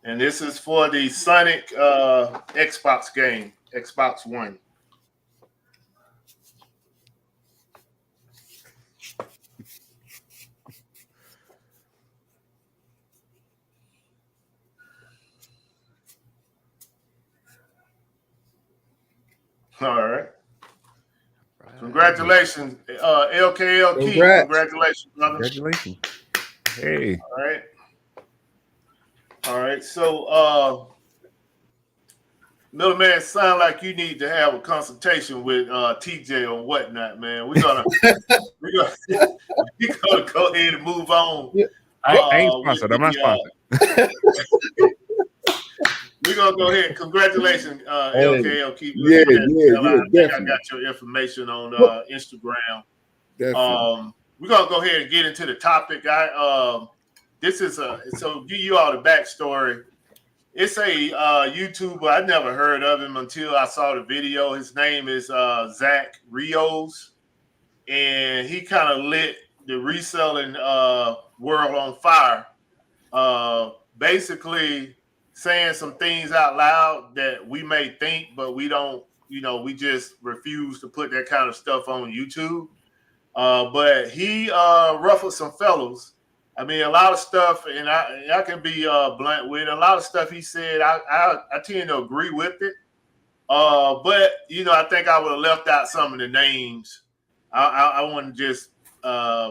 And this is for the Sonic Xbox game, Xbox One. All right. Congratulations, LKL Key. Congratulations, brother. Congratulations. Hey. All right. So, middleman, sound like you need to have a consultation with TJ or Whatnot, man. We're gonna go ahead and move on. Yeah. I ain't sponsored. I'm not sponsored. We're gonna go ahead. Congratulations, LKL Key. Yeah, I got your information on Instagram. Definitely. We're gonna go ahead and get into the topic. This is so give you all the backstory. It's a YouTuber. I never heard of him until I saw the video. His name is Zach Rios, and he kind of lit the reselling world on fire. Basically saying some things out loud that we may think, but we don't, you know, we just refuse to put that kind of stuff on YouTube. But he ruffled some fellows. I mean, a lot of stuff, and I can be blunt with it. A lot of stuff he said, I tend to agree with it. But, you know, I think I would have left out some of the names. I wouldn't just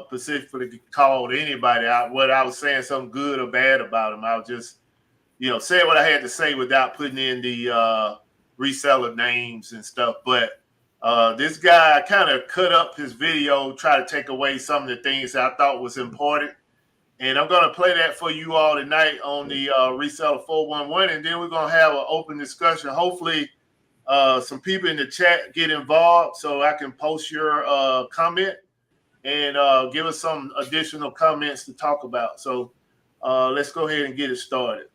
specifically called anybody out, whether I was saying something good or bad about him. I was just, you know, say what I had to say without putting in the reseller names and stuff. But this guy kind of cut up his video, try to take away some of the things that I thought was important. And I'm going to play that for you all tonight on the Reseller 411. And then we're going to have an open discussion. Hopefully some people in the chat get involved so I can post your comment and give us some additional comments to talk about. So let's go ahead and get it started.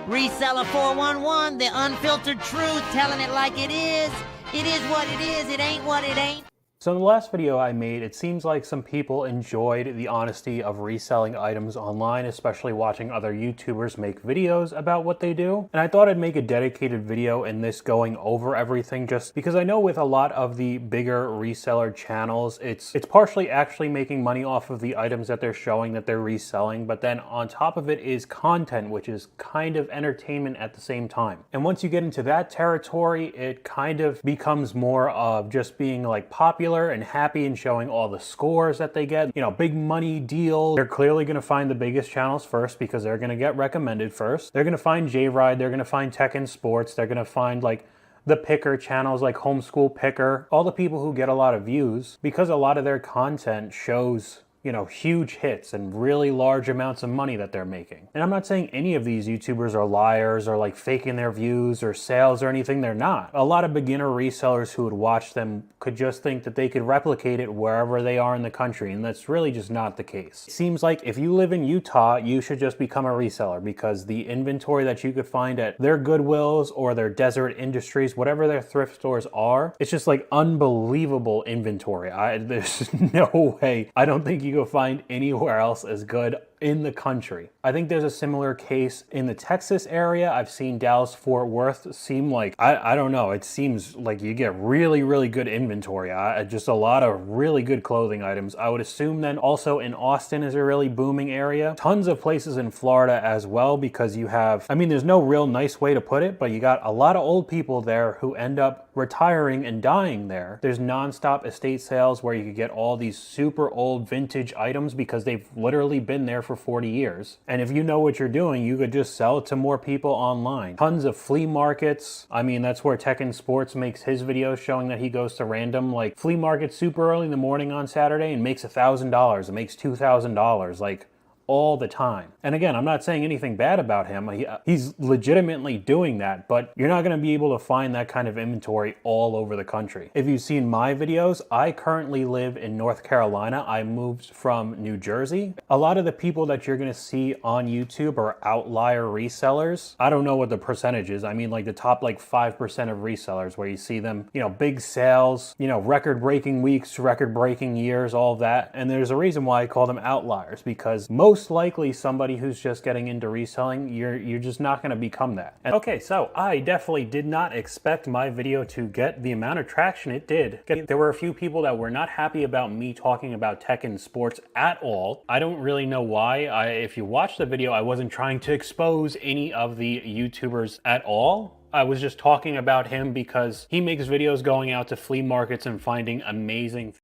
Reseller 411, the unfiltered truth, telling it like it is. It is what it is, it ain't what it ain't. So in the last video I made, it seems like some people enjoyed the honesty of reselling items online, especially watching other YouTubers make videos about what they do. And I thought I'd make a dedicated video in this going over everything, just because I know with a lot of the bigger reseller channels, it's partially actually making money off of the items that they're showing that they're reselling, but then on top of it is content, which is kind of entertainment at the same time. And once you get into that territory, it kind of becomes more of just being like popular and happy and showing all the scores that they get, you know, big money deals. They're clearly going to find the biggest channels first because they're going to get recommended first. They're going to find J-Ride, they're going to find Tech and Sports, they're going to find like the picker channels like Homeschool Picker, all the people who get a lot of views because a lot of their content shows you know, huge hits and really large amounts of money that they're making. And I'm not saying any of these YouTubers are liars or like faking their views or sales or anything. They're not. A lot of beginner resellers who would watch them could just think that they could replicate it wherever they are in the country, and that's really just not the case. It seems like if you live in Utah, you should just become a reseller, because the inventory that you could find at their Goodwills or their Deseret Industries, whatever their thrift stores are, it's just like unbelievable inventory. There's no way. I don't think you can find anywhere else as good in the country. I think there's a similar case in the Texas area. I've seen Dallas Fort Worth seem like, I don't know, it seems like you get really, really good inventory. Just a lot of really good clothing items. I would assume then also in Austin is a really booming area. Tons of places in Florida as well, because you have, I mean, there's no real nice way to put it, but you got a lot of old people there who end up retiring and dying there. There's nonstop estate sales where you could get all these super old vintage items because they've literally been there for 40 years. And if you know what you're doing, you could just sell it to more people online. Tons of flea markets. I mean, that's where Tekken Sports makes his videos, showing that he goes to random like flea markets super early in the morning on Saturday and makes $1,000. It makes $2,000. Like, all the time. And again, I'm not saying anything bad about him. He's legitimately doing that, but you're not going to be able to find that kind of inventory all over the country. If you've seen my videos, I currently live in North Carolina. I moved from New Jersey. A lot of the people that you're going to see on YouTube are outlier resellers. I don't know what the percentage is. I mean, like the top like 5% of resellers, where you see them, you know, big sales, you know, record-breaking weeks, record-breaking years, all of that. And there's a reason why I call them outliers, because most likely somebody who's just getting into reselling, you're just not going to become that. And okay, so I definitely did not expect my video to get the amount of traction it did. There were a few people that were not happy about me talking about Tekken Sports at all. I don't really know why. If you watch the video, I wasn't trying to expose any of the YouTubers at all. I was just talking about him because he makes videos going out to flea markets and finding amazing.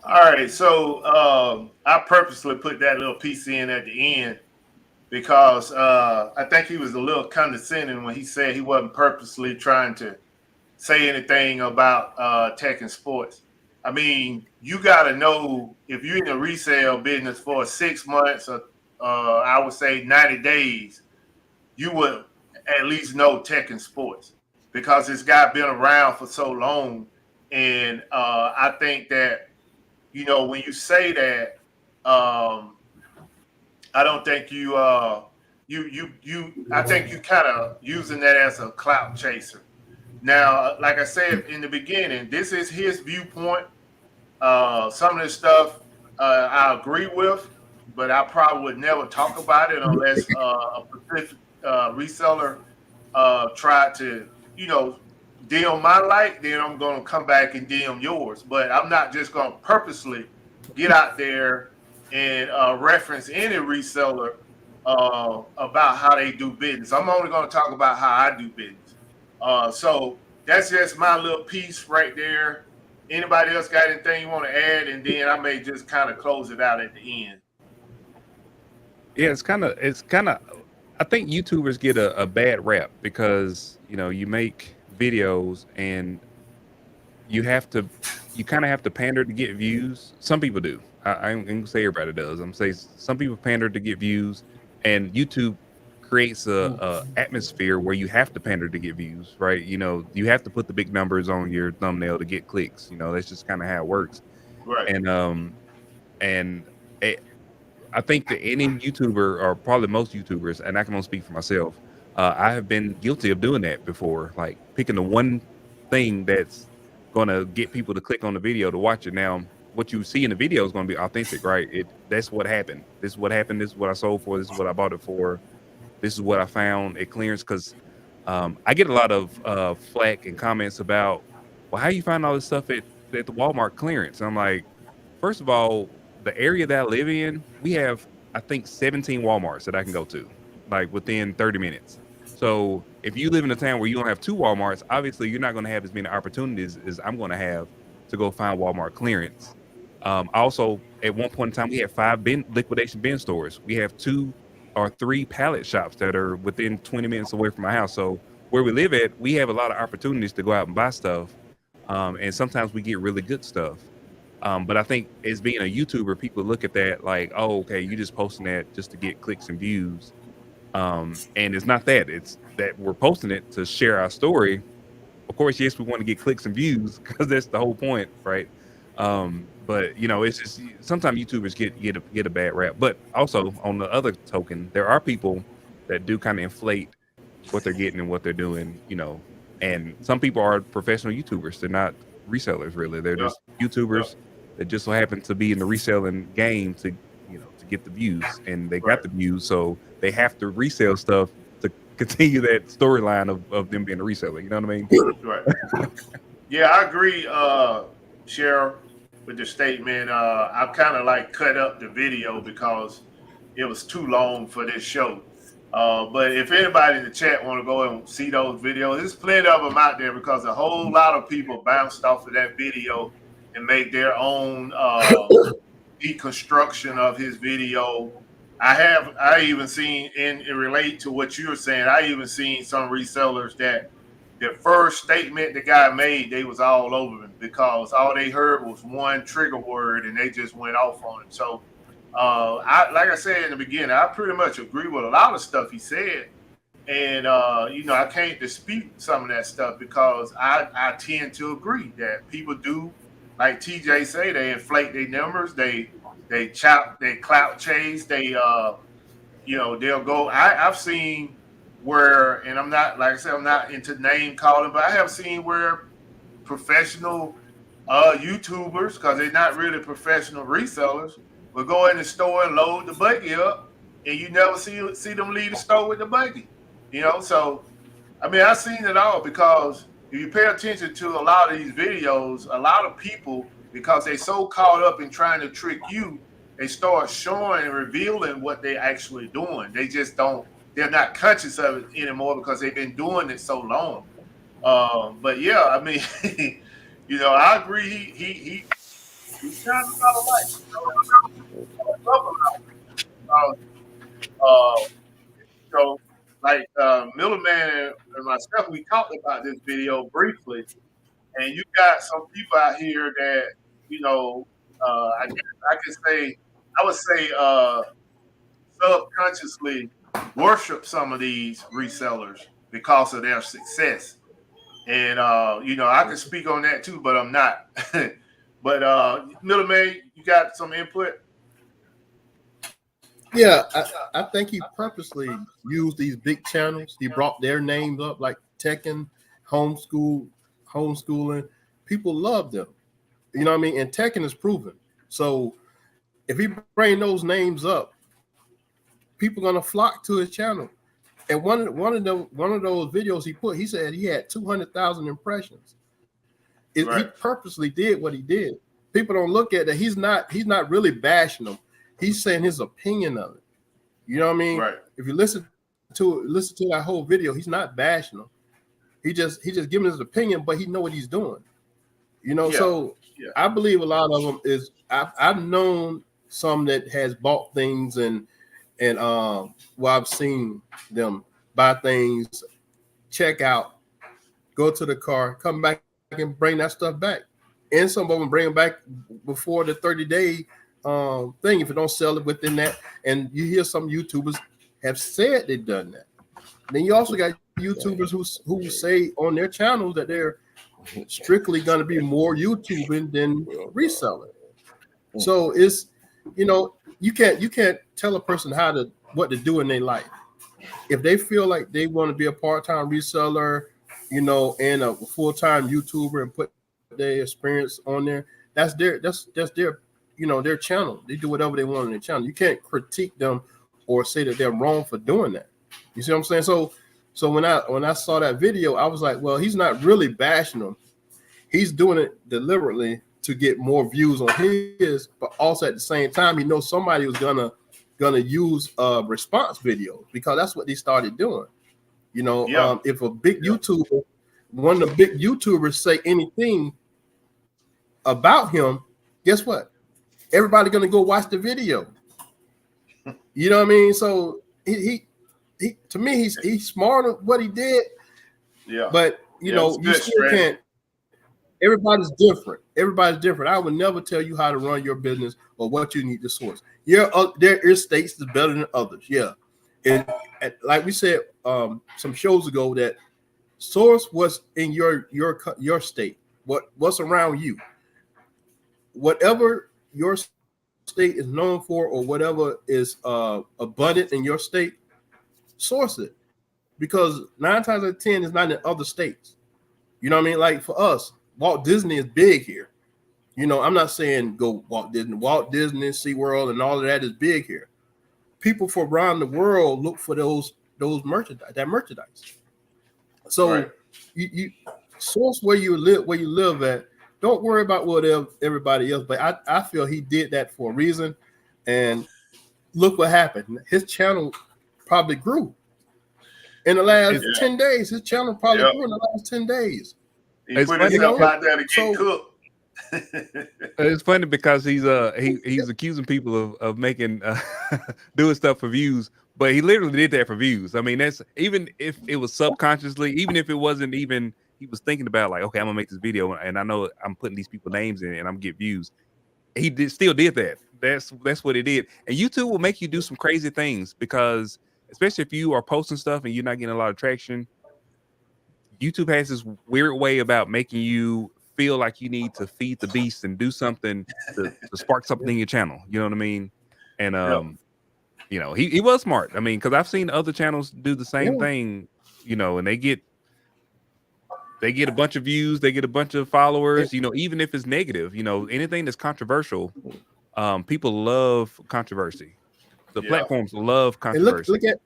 All right, so I purposely put that little piece in at the end because I think he was a little condescending when he said he wasn't purposely trying to say anything about Tekken Sports. I mean, you got to know, if you're in the resale business for 6 months or I would say 90 days, you would at least know Tekken Sports, because this guy been around for so long. And I think that, you know, when you say that, I don't think I think you kind of using that as a clout chaser. Now, like I said in the beginning, this is his viewpoint. Some of this stuff I agree with, but I probably would never talk about it unless a specific reseller tried to, you know, DM my light, then I'm going to come back and DM yours. But I'm not just going to purposely get out there and reference any reseller about how they do business. I'm only going to talk about how I do business. So that's just my little piece right there. Anybody else got anything you want to add? And then I may just kind of close it out at the end. Yeah, it's kind of, I think YouTubers get a bad rap because, you know, you make videos and you kind of have to pander to get views. Some people do. I'm gonna say everybody does. I'm saying some people pander to get views, and YouTube creates a atmosphere where you have to pander to get views, right? You know, you have to put the big numbers on your thumbnail to get clicks. You know, that's just kind of how it works. Right. And I think that any YouTuber, or probably most YouTubers, and I can only speak for myself, I have been guilty of doing that before, like picking the one thing that's going to get people to click on the video to watch it. Now, what you see in the video is going to be authentic, right? That's what happened. This is what happened. This is what I sold for. This is what I bought it for. This is what I found at clearance. Because I get a lot of flack and comments about, well, how you find all this stuff at the Walmart clearance? And I'm like, first of all, the area that I live in, we have, I think, 17 Walmarts that I can go to, like within 30 minutes. So if you live in a town where you don't have 2 Walmarts, obviously you're not going to have as many opportunities as I'm going to have to go find Walmart clearance. Also, at one point in time, we had 5 liquidation bin stores. We have 2 or 3 pallet shops that are within 20 minutes away from my house. So where we live at, we have a lot of opportunities to go out and buy stuff. And sometimes we get really good stuff. But I think as being a YouTuber, people look at that like, oh, okay, you just posting that just to get clicks and views. And it's not that. It's that we're posting it to share our story. Of course, yes, we want to get clicks and views because that's the whole point, right? But you know, it's just sometimes YouTubers get a bad rap. But also on the other token, there are people that do kind of inflate what they're getting and what they're doing, you know. And some people are professional YouTubers. They're not resellers, really. They're just YouTubers that just so happen to be in the reselling game to, you know, to get the views, and they got the views, so they have to resell stuff to continue that storyline of them being a reseller. You know what I mean? Right. Yeah, I agree, Cheryl, with the statement. I kind of like cut up the video because it was too long for this show. But if anybody in the chat want to go and see those videos, there's plenty of them out there because a whole lot of people bounced off of that video and made their own deconstruction of his video. I even seen, and it relate to what you were saying, I even seen some resellers that the first statement the guy made, they was all over him because all they heard was one trigger word and they just went off on him. So like I said in the beginning, I pretty much agree with a lot of stuff he said. And you know, I can't dispute some of that stuff because I tend to agree that people do, like TJ say, they inflate their numbers, they clout chase, they you know, they'll go. I've seen where, and I'm not, like I said, I'm not into name calling, but I have seen where professional YouTubers, because they're not really professional resellers, will go in the store and load the buggy up, and you never see them leave the store with the buggy. You know, so I mean, I've seen it all because if you pay attention to a lot of these videos, a lot of people, because they're so caught up in trying to trick you, they start showing and revealing what they're actually doing. They just don't, they're not conscious of it anymore because they've been doing it so long. But yeah, I mean, you know, I agree. He kind of got a life. So, like Middleman and myself, we talked about this video briefly, and you got some people out here that, you know, I would say subconsciously worship some of these resellers because of their success. And you know, I can speak on that too, but I'm not. But Middleman, you got some input? Yeah, I think he purposely used these big channels. He brought their names up, like Tekken, homeschooling. People love them. You know what I mean? And Tekken is proven. So if he bring those names up, people are gonna flock to his channel. And one of those videos he put, he said he had 200,000 impressions. He purposely did what he did. People don't look at that. He's not really bashing them. He's saying his opinion of it. You know what I mean? Right. If you listen to that whole video, he's not bashing them. He just giving his opinion, but he know what he's doing. You know, so I believe a lot of them is I've known some that has bought things and well, I've seen them buy things, check out, go to the car, come back and bring that stuff back. And some of them bring it back before the 30-day thing if you don't sell it within that. And you hear some YouTubers have said they've done that. Then you also got YouTubers who say on their channels that they're strictly going to be more YouTubing than reselling. So it's, you know, you can't tell a person what to do in their life. If they feel like they want to be a part-time reseller, you know, and a full-time YouTuber and put their experience on there, that's their you know, their channel. They do whatever they want on their channel. You can't critique them or say that they're wrong for doing that. You see what I'm saying? So when I saw that video, I was like, well, he's not really bashing them. He's doing it deliberately to get more views on his, but also at the same time, he knows somebody was gonna use response videos because that's what they started doing. You know, if a big YouTuber, one of the big YouTubers say anything about him, guess what? Everybody gonna go watch the video. You know what I mean? So he to me, he's smart at what he did. Yeah. But you know, you still can't. everybody's different. Everybody's different. I would never tell you how to run your business or what you need to source. Yeah, there is states that's better than others. Yeah, and like we said some shows ago, that source what's in your state, what's around you, whatever your state is known for, or whatever is abundant in your state, source it, because 9 times out of 10 is not in other states. You know what I mean? Like for us, Walt Disney is big here. You know, I'm not saying go Walt Disney, SeaWorld, and all of that is big here. People from around the world look for those merchandise. So Right. you source where you live at. Don't worry about what everybody else. But I feel he did that for a reason, and look what happened. His channel probably grew in the last 10 days. His channel probably grew in the last 10 days. He put himself out there to get cooked. It's funny because he's accusing people of making doing stuff for views, but he literally did that for views. I mean, that's, even if it was subconsciously, even if it wasn't even, he was thinking about like, okay, I'm gonna make this video and I know I'm putting these people's names in and I'm gonna get views. He still did that. That's what he did. And YouTube will make you do some crazy things, because especially if you are posting stuff and you're not getting a lot of traction, YouTube has this weird way about making you feel like you need to feed the beast and do something to spark something in your channel. You know what I mean? And you know, he was smart. I mean, because I've seen other channels do the same thing, you know, and they get a bunch of views, they get a bunch of followers, you know, even if it's negative, you know, anything that's controversial, people love controversy. The platforms love controversy. And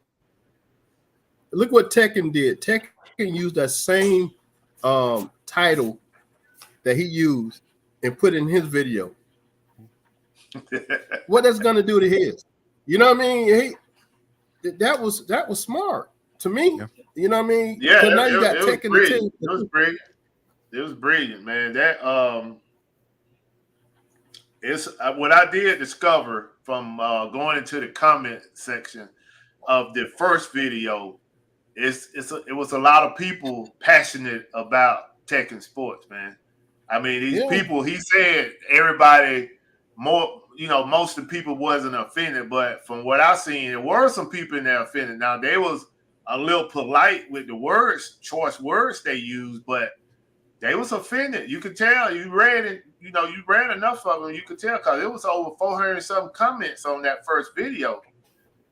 look what Tekken did. Tekken used that same title that he used and put in his video. What that's gonna do to his? You know what I mean? That was smart to me. Yeah. You know what I mean? Yeah, now you got Tekken. It was brilliant. It was brilliant, man. That it's what I did discover from going into the comment section of the first video. It was a lot of people passionate about Tekken sports, man. I mean, these people, he said everybody more, you know, most of the people wasn't offended, but from what I seen, there were some people in there offended. Now, they was a little polite with the choice words they used, but they was offended. You could tell. You read it, you know, you read enough of them, you could tell, because it was over 400 something comments on that first video.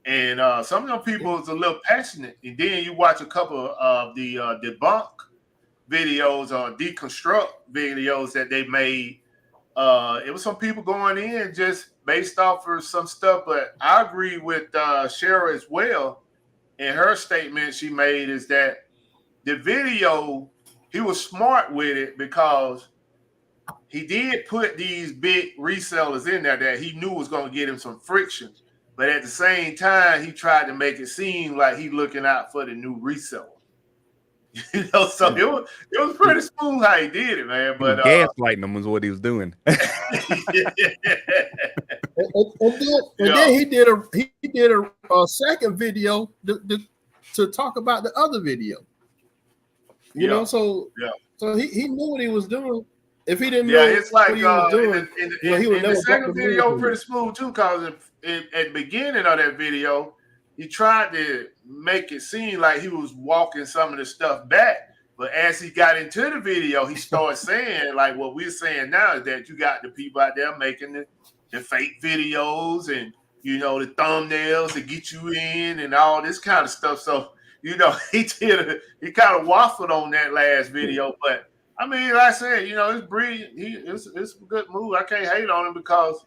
And some of them people was a little passionate. And then you watch a couple of the debunk videos or deconstruct videos that they made. It was some people going in just based off of some stuff. But I agree with Shara as well. And her statement she made is that the video, he was smart with it, because he did put these big resellers in there that he knew was going to get him some friction. But at the same time, he tried to make it seem like he looking out for the new reseller. You know, so it was pretty smooth how he did it, man. But gaslighting them was what he was doing. And then he did a second video to talk about the other video. You know, so he knew what he was doing. If he didn't know it's like what he was doing, he would never. The second video pretty smooth too, because at the beginning of that video, he tried to make it seem like he was walking some of the stuff back. But as he got into the video, he started saying, like what we're saying now, is that you got the people out there making the fake videos and, you know, the thumbnails to get you in and all this kind of stuff. So, you know, he kind of waffled on that last video. But, I mean, like I said, you know, it's brilliant. It's a good move. I can't hate on him, because,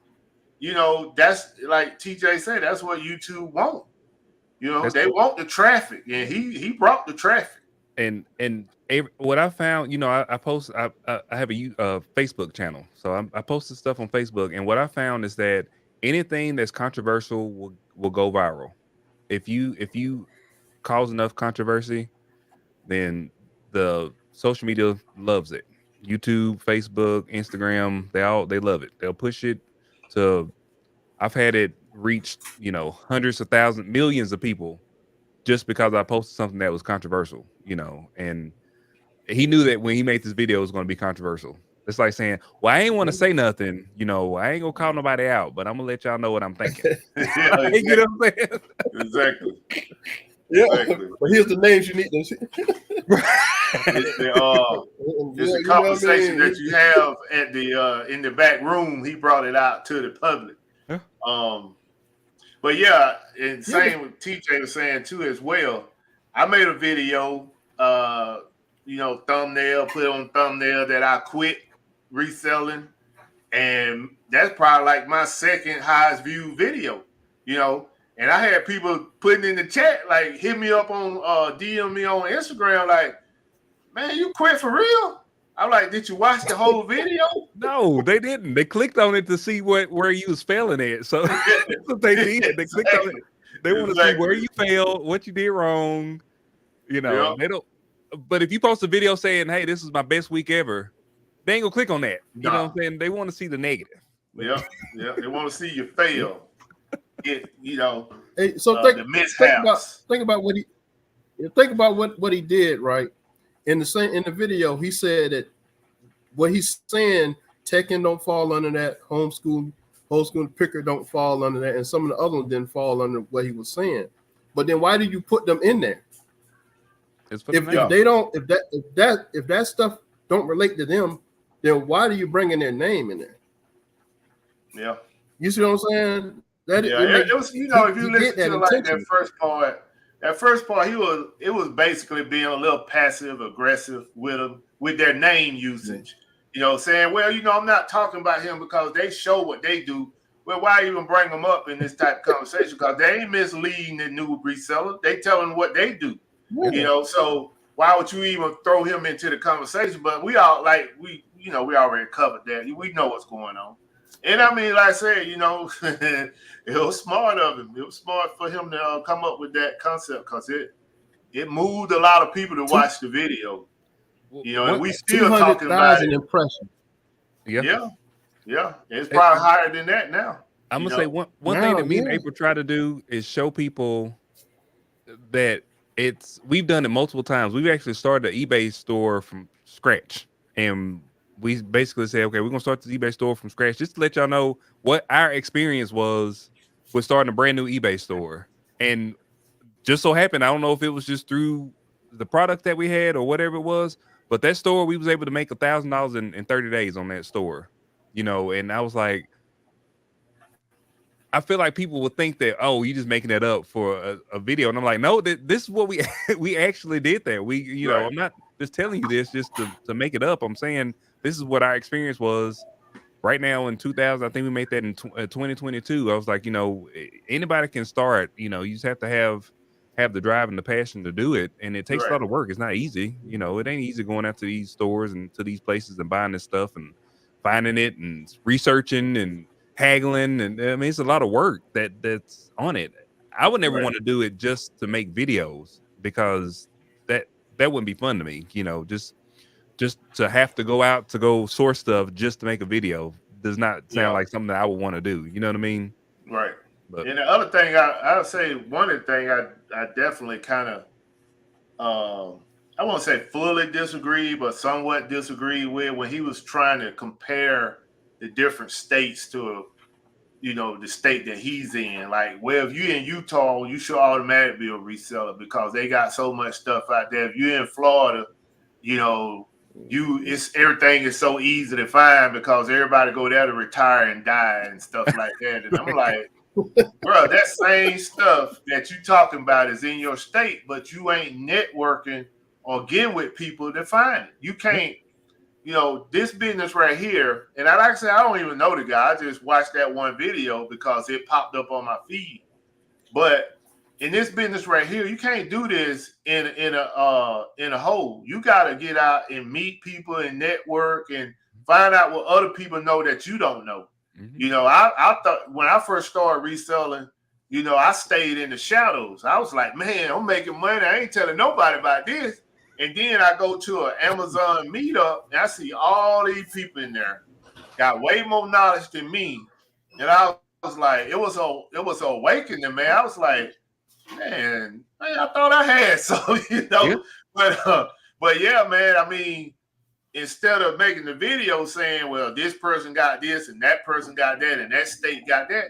you know, that's like TJ said, that's what YouTube want. You know, they want the traffic, and he brought the traffic. And what I found, you know, I have a Facebook channel, so I posted stuff on Facebook, and what I found is that anything that's controversial will go viral. If you cause enough controversy, then the social media loves it. YouTube, Facebook, Instagram, they love it. They'll push it to. I've had it reach, you know, hundreds of thousands, millions of people, just because I posted something that was controversial, you know. And he knew that when he made this video, it was going to be controversial. It's like saying, well, I ain't want to say nothing. You know, I ain't gonna call nobody out, but I'm gonna let y'all know what I'm thinking. Yeah, Like, you know what I'm saying? exactly. Yeah, Exactly. but here's the names you need to see. It's the conversation that you have at the in the back room. He brought it out to the public. Yeah. But yeah, and same with TJ was saying too as well. I made a video, thumbnail, put on thumbnail that I quit reselling, and that's probably like my second highest viewed video. And I had people putting in the chat like, hit me up on DM me on Instagram like, man, you quit for real? I'm like, did you watch the whole video? No, they didn't. They clicked on it to see where you was failing at. So that's what they did. They clicked on it. They want to see where you failed, what you did wrong. They don't. But if you post a video saying, "Hey, this is my best week ever," they ain't gonna click on that. You know what I'm saying? They want to see the negative. Yeah. They want to see you fail. Hey, so the mishaps. Think about what he did, right? In the video, he said that what he's saying, Tekken don't fall under that, homeschool picker don't fall under that, and some of the other ones didn't fall under what he was saying. But then why did you put them in there? If that stuff don't relate to them, then why do you bring in their name in there? Yeah. You see what I'm saying? It was, if you listen to like that first part, it was basically being a little passive aggressive with them with their name usage. Saying, well, I'm not talking about him because they show what they do. Well, why even bring them up in this type of conversation? Because they ain't misleading the new reseller. They telling what they do. So why would you even throw him into the conversation? But we all we already covered that. We know what's going on. And I mean, like I said, it was smart of him. It was smart for him to come up with that concept because it moved a lot of people to watch the video. And we still talking about it. Impressions. Yeah. It's probably higher than that now. I'm gonna say one thing that me and April try to do is show people that we've done it multiple times. We've actually started an eBay store from scratch, and we basically say, okay, we're gonna start the eBay store from scratch just to let y'all know what our experience was with starting a brand new eBay store. And just so happened, I don't know if it was just through the product that we had or whatever it was, but that store, we was able to make $1,000 in 30 days on that store, and I was like, I feel like people would think that, oh, you just making that up for a video. And I'm like, no, this is what we actually did that. I'm not just telling you this just to make it up. I'm saying this is what our experience was right now in 2000. I think we made that in 2022. I was like, anybody can start, you just have to have the drive and the passion to do it. And it takes a lot of work. It's not easy. It ain't easy going out to these stores and to these places and buying this stuff and finding it and researching and haggling. And I mean, it's a lot of work that's on it. I would never want to do it just to make videos because that wouldn't be fun to me. Just to have to go out to go source stuff just to make a video does not sound like something that I would want to do. You know what I mean? Right. But, and the other thing I would say, one of the things I definitely kind of, I won't say fully disagree, but somewhat disagree with when he was trying to compare the different states to, the state that he's in. Like, well, if you're in Utah, you should automatically be a reseller because they got so much stuff out there. If you're in Florida, everything is so easy to find because everybody go there to retire and die and stuff like that. And I'm like, bro, that same stuff that you talking about is in your state, but you ain't networking or getting with people to find it. You can't, this business right here, and like I said, I don't even know the guy. I just watched that one video because it popped up on my feed. But in this business right here, you can't do this in a hole. You got to get out and meet people and network and find out what other people know that you don't know. Mm-hmm. I thought when I first started reselling, I stayed in the shadows. I was like, man, I'm making money. I ain't telling nobody about this. And then I go to an Amazon meetup and I see all these people in there got way more knowledge than me. And I was like, it was awakening, man. I was like, man, I thought I had some, Yeah. But yeah, man, I mean, instead of making the video saying, well, this person got this and that person got that and that state got that,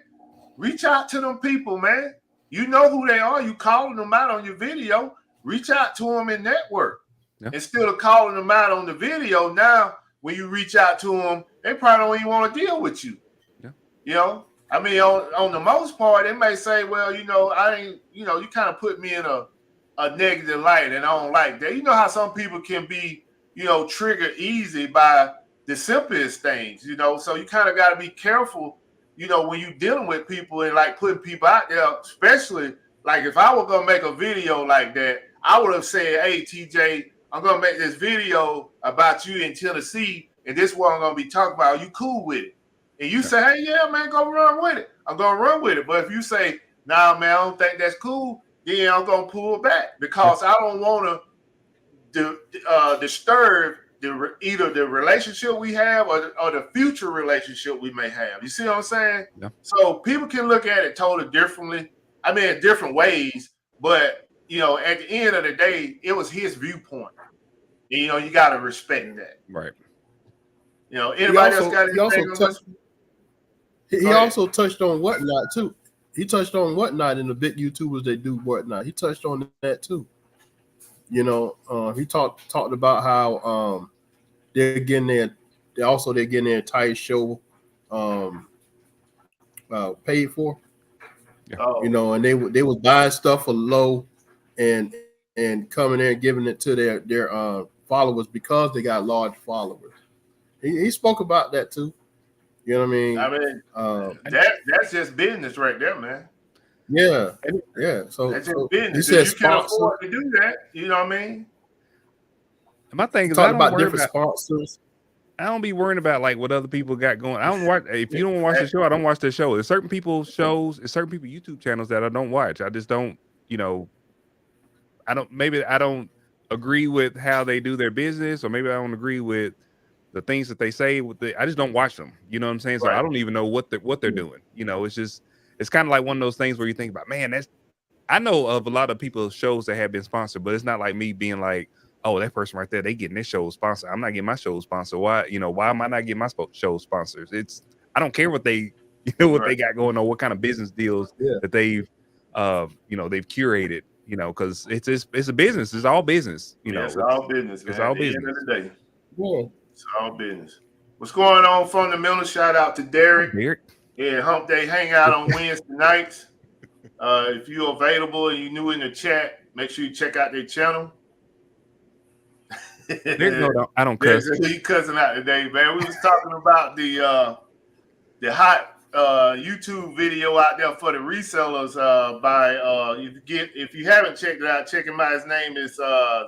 reach out to them people, man. You know who they are. You calling them out on your video. Reach out to them in network. Yeah. Instead of calling them out on the video, now when you reach out to them, they probably don't even want to deal with you. Yeah. You know, I mean, on the most part, they may say, well, you know, I ain't, you know, you kind of put me in a negative light and I don't like that. You know how some people can be, you know, triggered easy by the simplest things, you know, so you kind of got to be careful, you know, when you're dealing with people and like putting people out there, especially like if I were going to make a video like that, I would have said, hey, TJ, I'm going to make this video about you in Tennessee, and this is what I'm going to be talking about. Are you cool with it? And you say, hey, yeah, man, go run with it. I'm going to run with it. But if you say, nah, man, I don't think that's cool, then I'm going to pull back because I don't want to disturb either the relationship we have or the future relationship we may have. You see what I'm saying? Yeah. So people can look at it totally differently. I mean, in different ways, but, you know, at the end of the day, it was his viewpoint. And, you know, you got to respect that. Right. You know, anybody else got anything on this? He also touched on Whatnot too. He touched on Whatnot and the big YouTubers that do Whatnot. He touched on that too. You know, he talked about how they're getting their entire show paid for. Yeah. Oh. You know, and they was buying stuff for low and coming in and giving it to their followers because they got large followers. He spoke about that too. You know what I mean? I mean, that's just business right there, man. Yeah, yeah. So that's just business. He said if you can afford to do that, you know what I mean? My thing is, talking about different sponsors. I don't be worrying about like what other people got going. I don't watch. If you don't watch the show, I don't watch the show. There's certain people's shows, there's certain people YouTube channels that I don't watch. I just don't. You know, I don't agree with how they do their business, or maybe I don't agree with the things that they say. I just don't watch them. You know what I'm saying? So I don't even know what they're doing. You know, it's kind of like one of those things where you think about, man, I know of a lot of people's shows that have been sponsored, but it's not like me being like, oh, that person right there, they getting their show sponsored. I'm not getting my show sponsored. Why am I not getting my show sponsors? I don't care what they, they got going on, what kind of business deals that they've, they've curated, because it's a business. It's all business. It's all business. It's all business. At the end of the day. Yeah. It's all business. What's going on from the middle? Shout out to Derek. Yeah, Hump Day Hangout on Wednesday nights. If you're available and you're new in the chat, make sure you check out their channel. I don't cuss. He cussing out today, man. We was talking about the hot YouTube video out there for the resellers if you haven't checked it out, check him out. His name is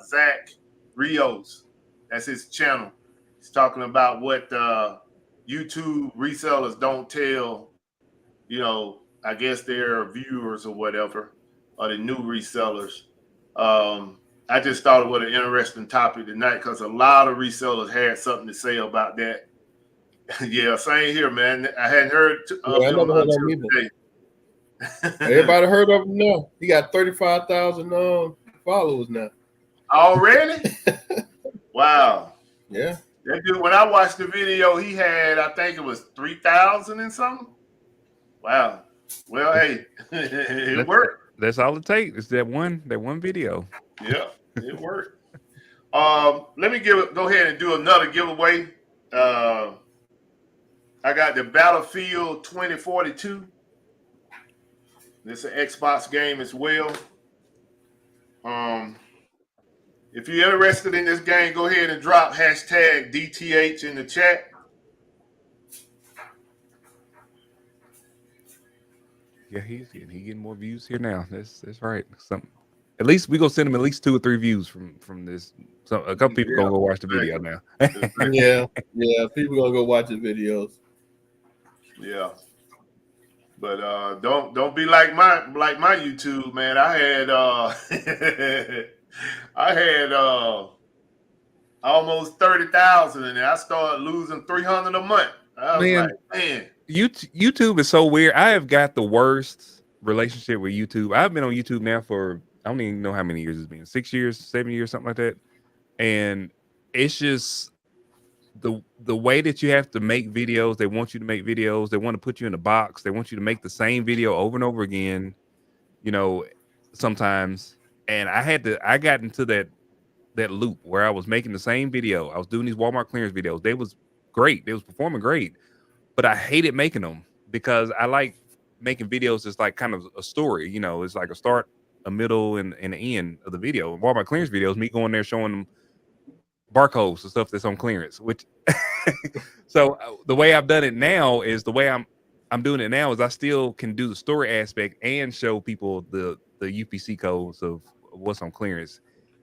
Zach Rios. That's his channel. He's talking about what YouTube resellers don't tell, I guess their viewers or whatever, or the new resellers. I just thought it was an interesting topic tonight because a lot of resellers had something to say about that. Yeah, same here, man. I hadn't heard of him until today. Everybody heard of him now. He got 35,000 followers now. Already? Wow. Yeah. That dude, when I watched the video, he had, I think it was 3,000 and something. Wow. Well, hey, it worked. That's all it takes. It's that one video. Yeah, it worked. Let me go ahead and do another giveaway. I got the Battlefield 2042. This is an Xbox game as well. If you're interested in this game, go ahead and drop hashtag DTH in the chat. Yeah, he getting more views here now. That's right. At least we gonna send him at least 2 or 3 views from this. So a couple people gonna go watch the video now. yeah, people gonna go watch the videos. Yeah, but don't be like my YouTube, man. I had almost 30,000 and I started losing 300 a month. I was like, man. YouTube is so weird. I have got the worst relationship with YouTube. I've been on YouTube now for, I don't even know how many years it's been, 6 years, 7 years, something like that. And it's just, the way that you have to make videos, they want you to make videos. They want to put you in a box. They want you to make the same video over and over again. You know, sometimes, and I got into that loop where I was making the same video. I was doing these Walmart clearance videos. They was great. They was performing great, but I hated making them because I like making videos. It's like kind of a story. You know, it's like a start, a middle, and an end of the video. Walmart clearance videos, me going there showing them barcodes and stuff that's on clearance. Which, so the way I've done it now is the way I'm doing it now is I still can do the story aspect and show people the UPC codes of what's on clearance,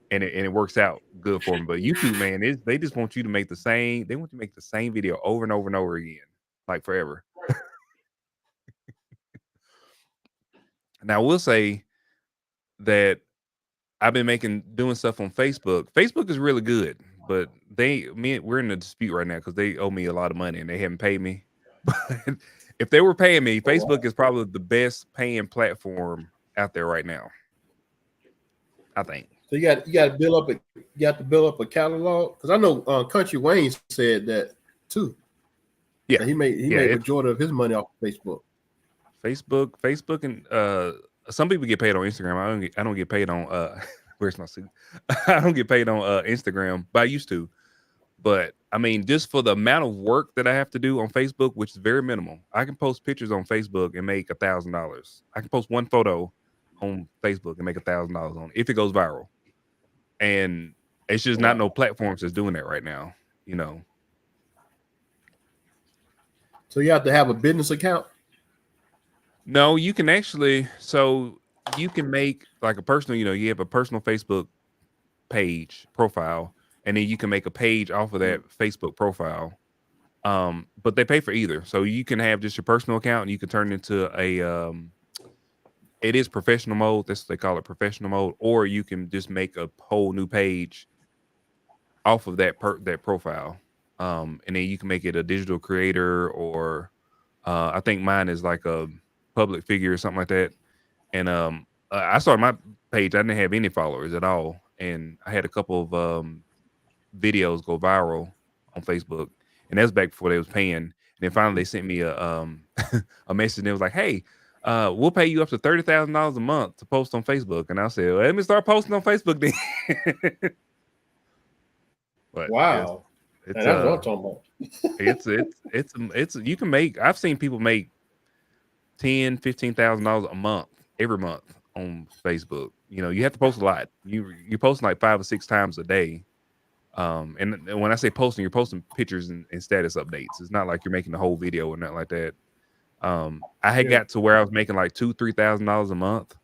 and it works out good for them. But YouTube, man, they just want you to make the same. They want you to make the same video over and over and over again, like forever. Now, I will say that I've been doing stuff on Facebook. Facebook is really good, but we're in a dispute right now because they owe me a lot of money and they haven't paid me. But if they were paying me, Facebook is probably the best paying platform out there right now, I think. So you got to build up a catalog, because I know Country Wayne said that too. Yeah, that he made majority of his money off of Facebook. Facebook, and some people get paid on Instagram. I don't get paid on where's my suit? I don't get paid on Instagram, but I used to. But I mean, just for the amount of work that I have to do on Facebook, which is very minimal, I can post pictures on Facebook and make $1,000. I can post one photo on Facebook and make $1,000 on it if it goes viral. And it's just not no platforms that's doing that right now, you know. So you have to have a business account? No, you can actually, so you can make like a personal, you know, you have a personal Facebook page profile, and then you can make a page off of that Facebook profile. But they pay for either. So you can have just your personal account and you can turn it into a it is professional mode. That's what they call it, professional mode. Or you can just make a whole new page off of that profile. And then you can make it a digital creator, or I think mine is like a public figure or something like that. And I started my page. I didn't have any followers at all. And I had a couple of videos go viral on Facebook. And that's back before they was paying. And then finally they sent me a message, and it was like, hey, we'll pay you up to $30,000 a month to post on Facebook. And I said, well, let me start posting on Facebook then. But wow. That's what I'm talking about. it's you can make, I've seen people make $10,000-$15,000 a month every month on Facebook. You know, you have to post a lot. You're posting like 5 or 6 times a day. And when I say posting, you're posting pictures and status updates. It's not like you're making the whole video or nothing like that. I had got to where I was making like $2,000-$3,000 a month.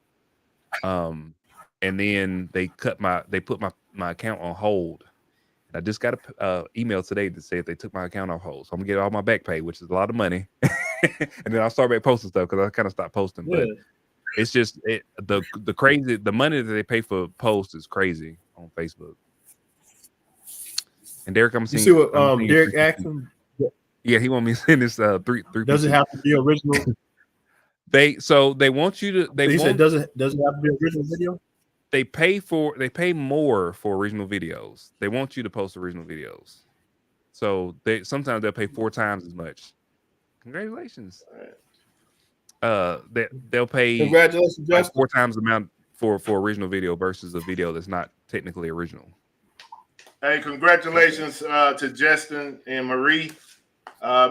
And then they put my account on hold. And I just got a email today that said they took my account off hold. So I'm gonna get all my back pay, which is a lot of money. And then I'll start back posting stuff because I kind of stopped posting. But it's just the money that they pay for posts is crazy on Facebook. And Derek, I'm seeing. You see what Derek asked him? Yeah, he want me to send this three. Does it have to be original? They want you to. He said, does it have to be original video? They pay more for original videos. They want you to post original videos. So sometimes they'll pay 4 times as much. Congratulations. They'll pay congratulations, like 4 times the amount for original video versus a video that's not technically original. Hey, congratulations to Justin and Marie.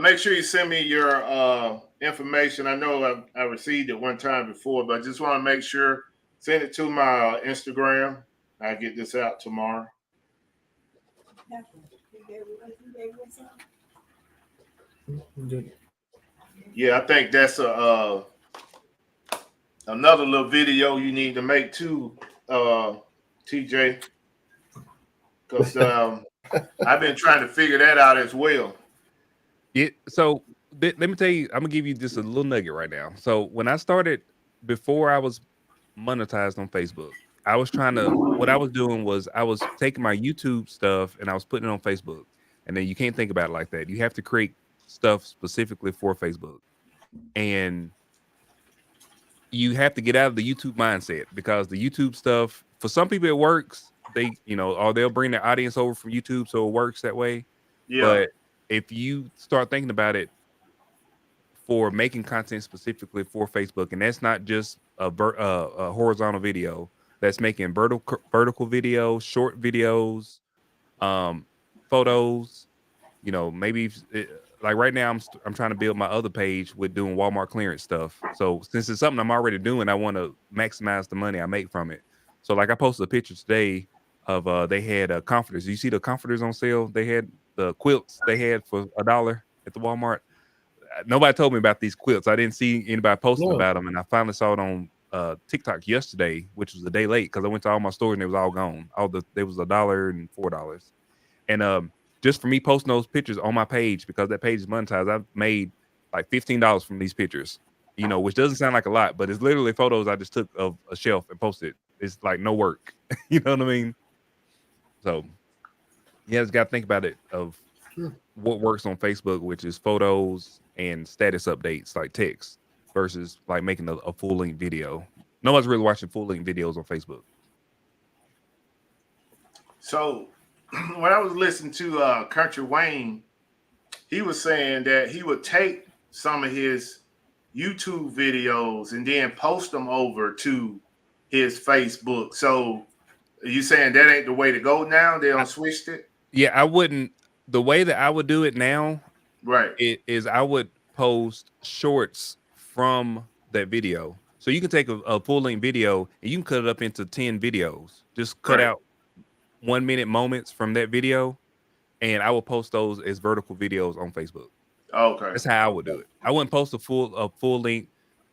Make sure you send me your information. I know I received it one time before, but I just want to make sure. Send it to my Instagram. I'll get this out tomorrow. Yeah, I think that's another little video you need to make too, TJ. Because I've been trying to figure that out as well. Yeah. So let me tell you, I'm gonna give you just a little nugget right now. So when I started, before I was monetized on Facebook, what I was doing was I was taking my YouTube stuff and I was putting it on Facebook. And then you can't think about it like that. You have to create stuff specifically for Facebook. And you have to get out of the YouTube mindset, because the YouTube stuff, for some people it works. Or they'll bring their audience over from YouTube, so it works that way. Yeah. But if you start thinking about it for making content specifically for Facebook, and that's not just a horizontal video, that's making vertical videos, short videos, photos. Maybe like right now I'm trying to build my other page with doing Walmart clearance stuff. So since it's something I'm already doing, I want to maximize the money I make from it. So like I posted a picture today of they had comforters. You see the comforters on sale? They had the quilts they had for $1 at the Walmart. Nobody told me about these quilts. I didn't see anybody posting Yeah. about them, and I finally saw it on TikTok yesterday, which was a day late because I went to all my stores and it was all gone. There was $1 and $4, and just for me posting those pictures on my page, because that page is monetized, I've made like $15 from these pictures. Which doesn't sound like a lot, but it's literally photos I just took of a shelf and posted. It's like no work. You know what I mean? So you just got to think about it of what works on Facebook, which is photos and status updates like text versus like making a full length video. No one's really watching full length videos on Facebook. So when I was listening to Country Wayne, he was saying that he would take some of his YouTube videos and then post them over to his Facebook. So are you saying that ain't the way to go now? They don't switched it? Yeah, I wouldn't. The way that I would do it now, right, is I would post shorts from that video. So you can take a full length video and you can cut it up into 10 videos. Just cut out 1 minute moments from that video, and I will post those as vertical videos on Facebook. Okay, that's how I would do it. I wouldn't post a full length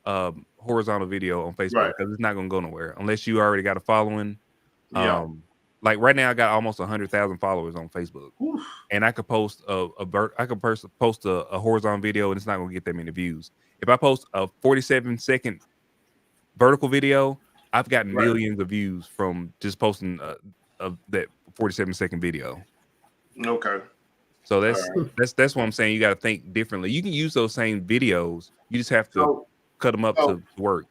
horizontal video on Facebook because it's not gonna go nowhere unless you already got a following. Yeah. Like right now, I got almost 100,000 followers on Facebook, and I could post post a horizontal video, and it's not gonna get that many views. If I post a 47-second vertical video, I've gotten millions of views from just posting that 47-second video. Okay. So that's what I'm saying. You got to think differently. You can use those same videos. You just have to cut them up to work.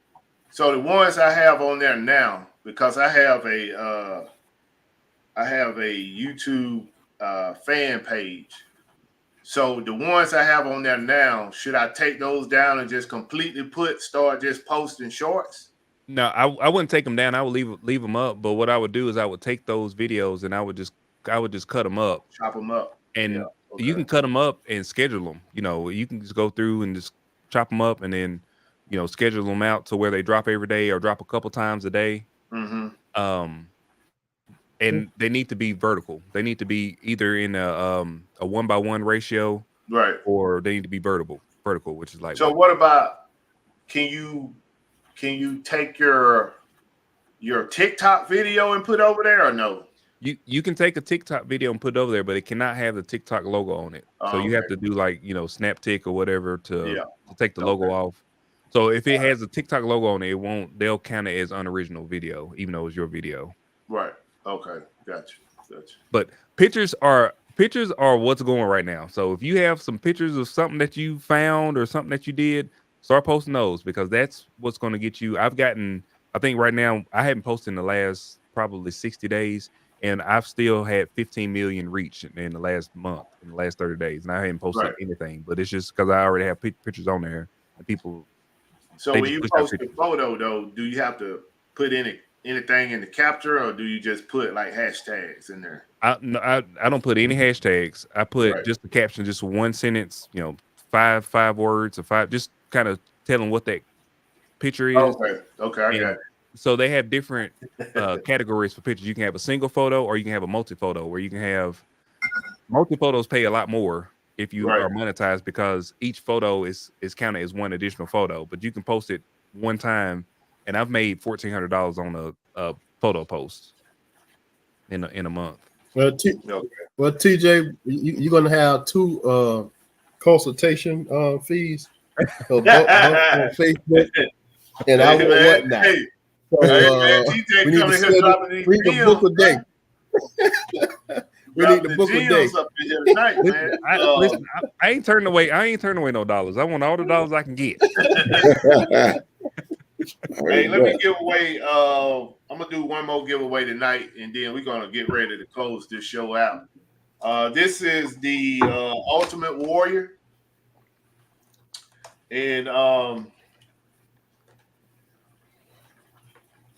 So the ones I have on there now, because I have a YouTube fan page. So the ones I have on there now, should I take those down and just completely start just posting shorts? No, I wouldn't take them down. I would leave them up. But what I would do is I would take those videos and I would just cut them up, chop them up, and you can cut them up and schedule them. You can just go through and just chop them up and then schedule them out to where they drop every day or drop a couple times a day. Mm-hmm. And they need to be vertical. They need to be either in a 1:1 ratio, right, or they need to be vertical, which is like. So what about? Can you take your TikTok video and put over there, or no? You can take a TikTok video and put it over there, but it cannot have the TikTok logo on it. So you have to do like SnapTik or whatever to take the logo off. So if it has a TikTok logo on it, they'll count it as unoriginal video, even though it's your video. Right. Okay. Gotcha. But pictures are what's going right now. So if you have some pictures of something that you found or something that you did, start posting those, because that's what's going to get you. I think right now I haven't posted in the last probably 60 days, and I've still had 15 million reach in the last month, in the last 30 days, and I haven't posted anything. But it's just because I already have pictures on there, and people. So when you post a photo, though, do you have to put anything in the capture, or do you just put like hashtags in there? I don't put any hashtags. I put just the caption, just one sentence, five words or five, just kind of telling what that picture is. Okay, I got it. So they have different categories for pictures. You can have a single photo, or you can have a multi-photo, where you can have multi-photos pay a lot more if you are monetized, because each photo is counted as one additional photo, but you can post it one time. And I've made $1,400 on a photo post in a month. Well, TJ, you're gonna have two consultation fees on Facebook, and I will whatnot. We need to read the book a day. We need the book a day. Up in here tonight, man. I ain't turning away no dollars. I want all the dollars I can get. Hey, let me give away. I'm gonna do one more giveaway tonight, and then we're gonna get ready to close this show out. This is the Ultimate Warrior, and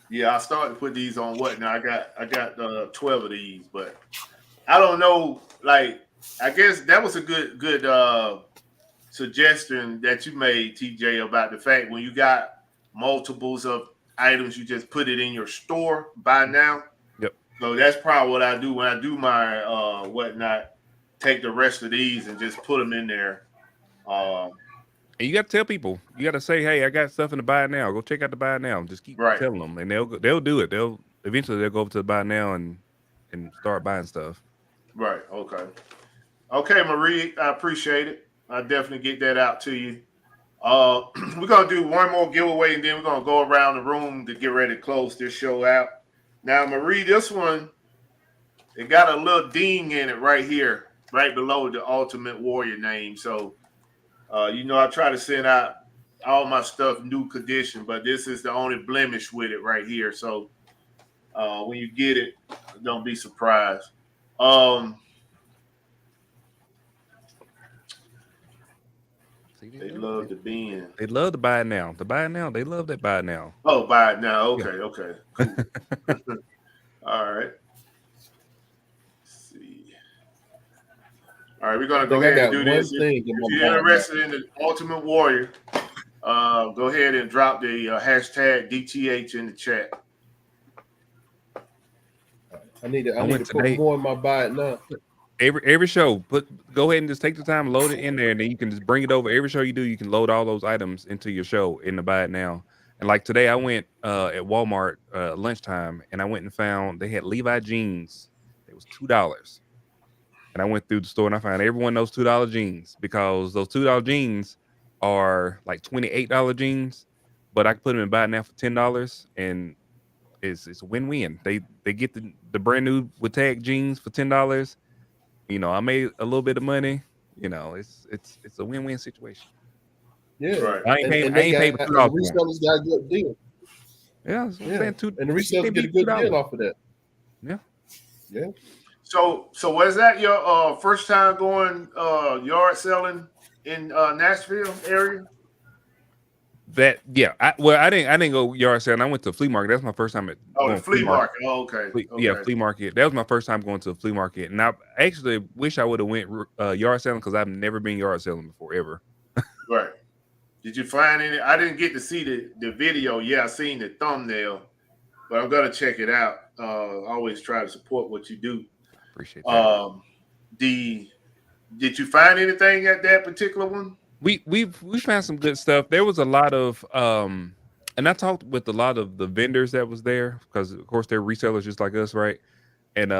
yeah, I started to put these on what now. I got 12 of these, but I don't know. Like, I guess that was a good suggestion that you made, TJ, about the fact when you got multiples of items, you just put it in your store buy now. Yep. So that's probably what I do when I do my whatnot. Take the rest of these and just put them in there. And you got to tell people. You got to say, "Hey, I got stuff in the buy now. Go check out the buy now." Just keep telling them, and they'll do it. They'll eventually go over to the buy now and start buying stuff. Right. Okay, Marie. I appreciate it. I definitely get that out to you. We're gonna do one more giveaway, and then we're gonna go around the room to get ready to close this show out. Now, Marie, this one, it got a little ding in it right here, right below the Ultimate Warrior name. So, I try to send out all my stuff new condition, but this is the only blemish with it right here. So, when you get it, don't be surprised. They love the bin. They love to buy it now. The buy it now. They love that buy it now. Oh, buy it now. Okay. Cool. All right. Let's see. All right, we're gonna go ahead and do this. If you're interested in the Ultimate Warrior, go ahead and drop the hashtag DTH in the chat. I need to put more in my buy it now. Every show, go ahead and just take the time, load it in there, and then you can just bring it over. Every show you do, you can load all those items into your show in the buy it now. And like today, I went at Walmart lunchtime, and I went and found they had Levi jeans. It was $2, and I went through the store and I found everyone those $2 jeans because those $2 jeans are like $28 jeans, but I can put them in buy it now for $10, and it's a win-win. They get the brand new with tag jeans for $10. I made a little bit of money. It's a win-win situation. Yeah, right. I ain't paid for $2. Resellers got a good deal. Yeah, I'm saying and the resellers get a good deal off of that. Yeah. So was that your first time going yard selling in Nashville area? I didn't go yard selling. I went to a flea market. That's my first time the flea market. Oh, okay. Yeah, flea market. That was my first time going to a flea market, and I actually wish I would have went yard selling because I've never been yard selling before ever. Right. Did you find any? I didn't get to see the video. Yeah, I seen the thumbnail, but I'm gonna check it out. Always try to support what you do. Appreciate that. Did you find anything at that particular one? We found some good stuff. There was a lot of and I talked with a lot of the vendors that was there because of course they're resellers just like us, right? And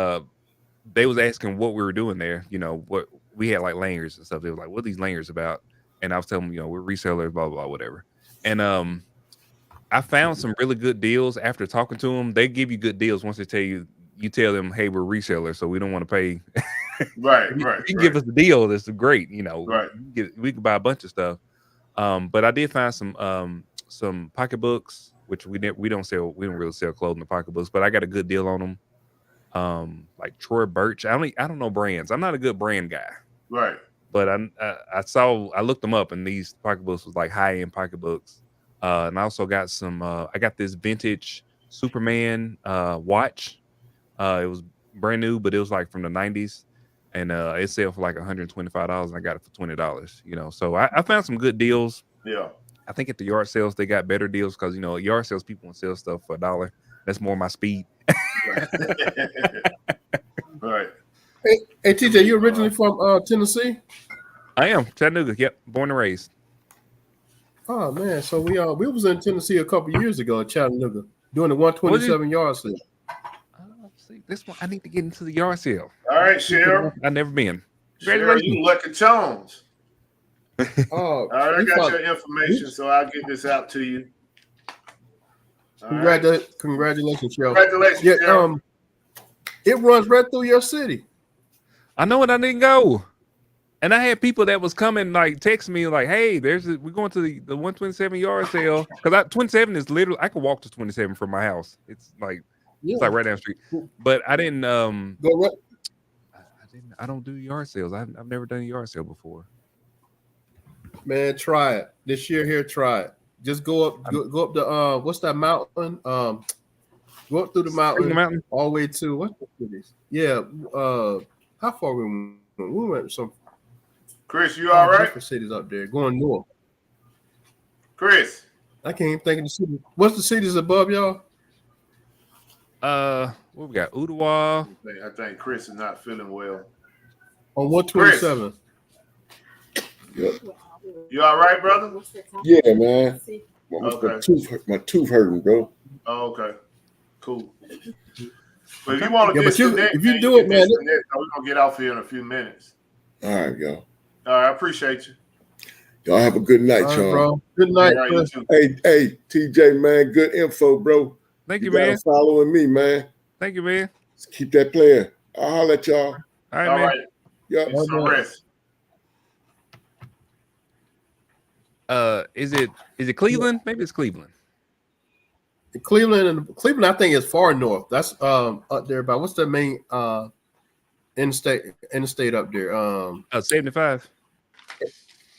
they was asking what we were doing there. What we had like lanyards and stuff. They were like, "What are these lanyards about?" And I was telling them, we're resellers, blah blah blah, whatever. And I found some really good deals after talking to them. They give you good deals once they tell you. You tell them, "Hey, we're resellers, so we don't want to pay." Right. You can give us a deal that's great. Right. We could buy a bunch of stuff. But I did find some pocketbooks, which we don't sell. We don't really sell clothing in pocketbooks, but I got a good deal on them. Like Troy Birch. I don't know brands. I'm not a good brand guy. Right. But I looked them up, and these pocketbooks was like high end pocketbooks. And I also got some. I got this vintage Superman watch. It was brand new, but it was like from the 90s, and it sold for like $125, and I got it for $20. So I found some good deals. Yeah. I think at the yard sales they got better deals because yard sales people want to sell stuff for $1. That's more my speed. Right. Hey, TJ, you originally from Tennessee? I am Chattanooga. Yep, born and raised. Oh man, so we was in Tennessee a couple years ago in Chattanooga doing the 127 yard sale. See, this one I need to get into the yard sale. All right, Cheryl. I've never been. Cheryl, you lucky Jones. Oh, all right, I got your information, so I'll get this out to you. Congratulations, Cheryl. Congratulations, Cheryl. It runs right through your city. I know it. I didn't go. And I had people that was coming, like, text me, like, "Hey, we're going to the 127 yard sale." Because 27 is literally, I could walk to 27 from my house. It's like, it's like right down the street. But I didn't, go right. I don't do yard sales. I've never done a yard sale before. Man, try it this year. Here, try it. Just go up the what's that mountain? Go up through the mountain, all the way to what's the cities? Yeah. How far we went? We went some. Chris, you all right? Different cities up there going north. Chris, I can't even think of the city. What's the cities above y'all? What we got? Ottawa. I think Chris is not feeling well. On 127. Yep. You all right, brother? Yeah, man. Okay. My tooth hurting, bro. Oh, okay. Cool. But if you want to if you do it, man, we're gonna get off here in a few minutes. All right, y'all. All right, I appreciate you. Y'all have a good night, y'all. Bro. Good night. Right, Bro. Hey, TJ, man, good info, bro. Thank you, gotta man. Following me, man. Thank you, man. Just keep that player. I'll holler at y'all. All right, All man. right. Yeah. Get some rest. Is it Cleveland? Maybe it's Cleveland. Cleveland, I think is far north. That's up there by what's the main interstate up there? 75.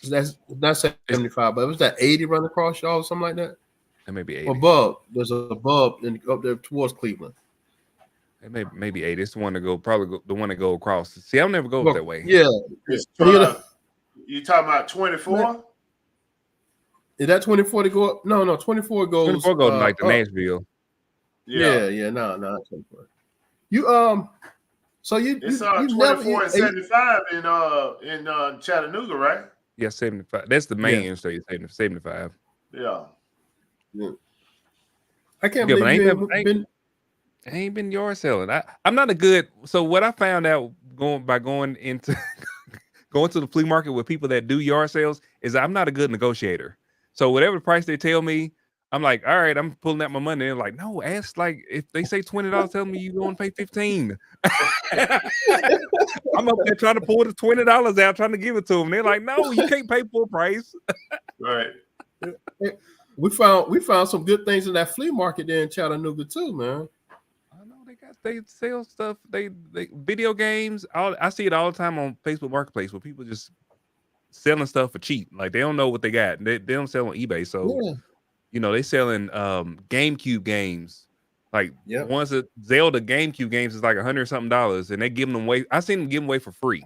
That's not 75, but was that 80 run across y'all or something like that? It may be 80. Above, there's a above and up there towards Cleveland. It may be 80. It's the one to go, the one to go across. See, I'll never go that way. Yeah. You talking about 24? Is that 24 to go up? No, 24 goes. 24 goes like to up. Nashville. Yeah, no, 24. You so you it's you 24 and 75 in Chattanooga, right? Yeah, 75. That's the main interstate. 75. Yeah. I can't believe I ain't been yard selling. I'm not a good. So what I found out going into going to the flea market with people that do yard sales is I'm not a good negotiator. So whatever the price they tell me, I'm like, all right, I'm pulling out my money. They're like, no, ask like if they say $20, tell me you going to pay $15. I'm up there trying to pull the $20 out, trying to give it to them. They're like, no, you can't pay full price. Right. We found some good things in that flea market there in Chattanooga too, man. I know they sell stuff. They video games. I see it all the time on Facebook Marketplace where people just selling stuff for cheap. Like they don't know what they got. They don't sell on eBay. So they selling GameCube games. Like ones that Zelda GameCube games is like $100 something, and they give them away. I seen them give them away for free.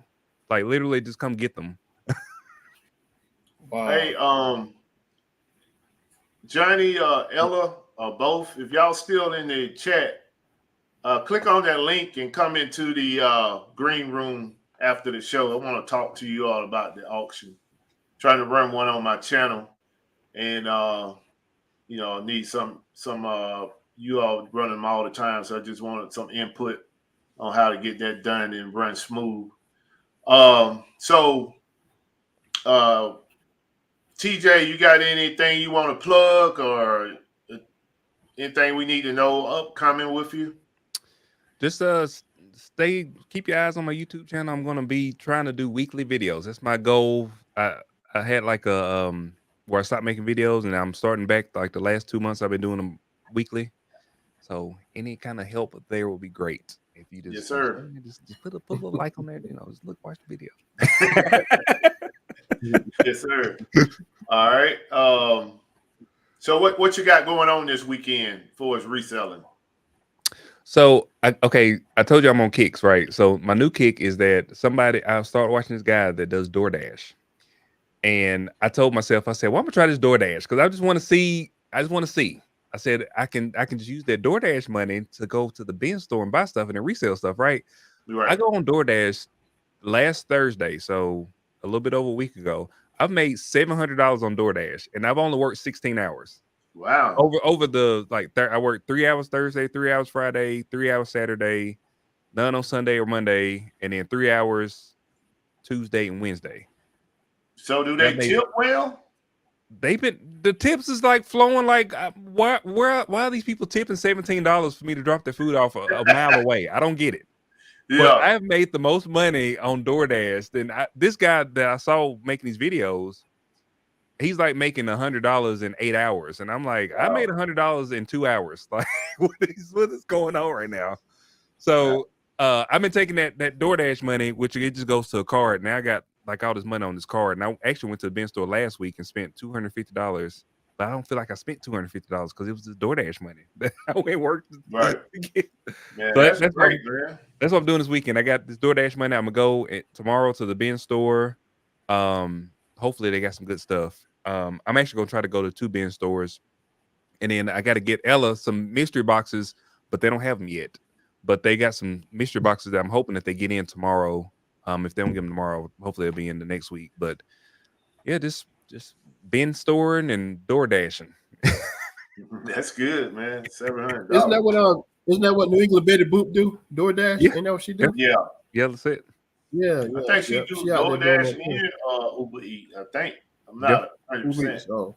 Like literally just come get them. Wow. Hey, Johnny, Ella, both, if y'all still in the chat, click on that link and come into the green room after the show. I want to talk to you all about the auction. Trying to run one on my channel, and need some you all run them all the time, so I just wanted some input on how to get that done and run smooth. TJ, you got anything you want to plug or anything we need to know upcoming with you? Just keep your eyes on my YouTube channel. I'm gonna be trying to do weekly videos. That's my goal. I had like a where I stopped making videos, and I'm starting back. Like the last 2 months, I've been doing them weekly. So any kind of help there will be great. If you just yes, sir. Just put a little like on there, just watch the video. Yes, sir. All right. So what you got going on this weekend for us reselling? So I told you I'm on kicks, right? So my new kick is that I started watching this guy that does DoorDash, and I told myself, I said, well, I'm gonna try this DoorDash because I just want to see. I said I can just use that DoorDash money to go to the bin store and buy stuff and then resell stuff, right? I go on DoorDash last Thursday, so a little bit over a week ago. I've made $700 on DoorDash, and I've only worked 16 hours. Wow. Over the I worked 3 hours Thursday, 3 hours Friday, 3 hours Saturday, none on Sunday or Monday, and then 3 hours Tuesday and Wednesday. So do they tip well? The tips is like flowing like why are these people tipping $17 for me to drop their food off a mile away? I don't get it. Yeah, but I've made the most money on DoorDash than this guy that I saw making these videos. He's like making $100 in 8 hours, and I'm like, wow. I made $100 in 2 hours. Like, what is going on right now? So I've been taking that DoorDash money, which it just goes to a card. Now I got like all this money on this card, and I actually went to the bin store last week and spent $250. But I don't feel like I spent $250 because it was the DoorDash money that I went work. Right. Yeah, so that's great, man. That's what I'm doing this weekend. I got this DoorDash money. I'm gonna go tomorrow to the bin store. Hopefully they got some good stuff. I'm actually gonna try to go to 2 bin stores, and then I got to get Ella some mystery boxes, but they don't have them yet. But they got some mystery boxes that I'm hoping that they get in tomorrow. If they don't get them tomorrow, hopefully they'll be in the next week. But yeah, just bin storing and door dashing. That's good, man. $700. Isn't that what New England Betty Boop do? DoorDash? Yeah. Ain't that what she do? Yeah. Yeah, that's it. Yeah. I think she do DoorDash and Uber Eat. I think. I'm not 100%. Oh.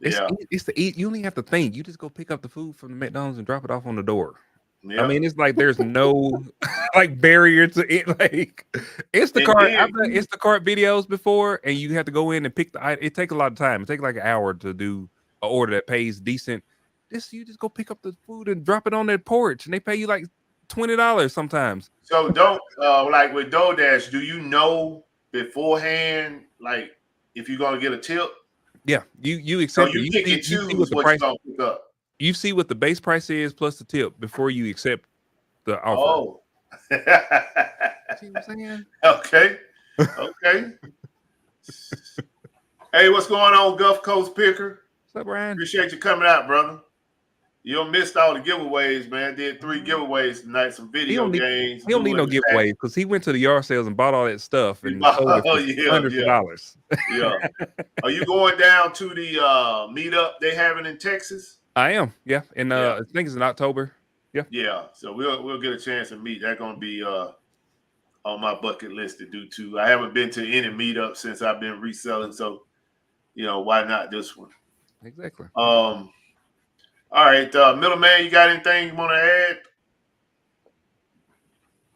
It's the eat. You only have to think. You just go pick up the food from the McDonald's and drop it off on the door. Yep. I mean, it's like there's no like barrier to it. Like Instacart, I've done Instacart videos before, and you have to go in and pick the item. It takes a lot of time. It takes like an hour to do an order that pays decent. You just go pick up the food and drop it on their porch, and they pay you like $20 sometimes. So don't like with DoorDash, do you know beforehand like if you're gonna get a tip? Yeah, you accept. So you pick and choose what you're gonna pick up. You see what the base price is plus the tip before you accept the offer. Oh, See what I'm saying? Okay. Hey, what's going on, Gulf Coast Picker? What's up, Brian? Appreciate you coming out, brother. You missed all the giveaways, man. Did 3 giveaways tonight, some video games. He don't need no giveaways because he went to the yard sales and bought all that stuff and sold it for hundreds of dollars. Yeah. Are you going down to the meetup they having in Texas? I am, yeah. And I think it's in October. Yeah. Yeah. So we'll get a chance to meet. That's gonna be on my bucket list to do too. I haven't been to any meetup since I've been reselling, so why not this one? Exactly. All right, middleman, you got anything you want to add?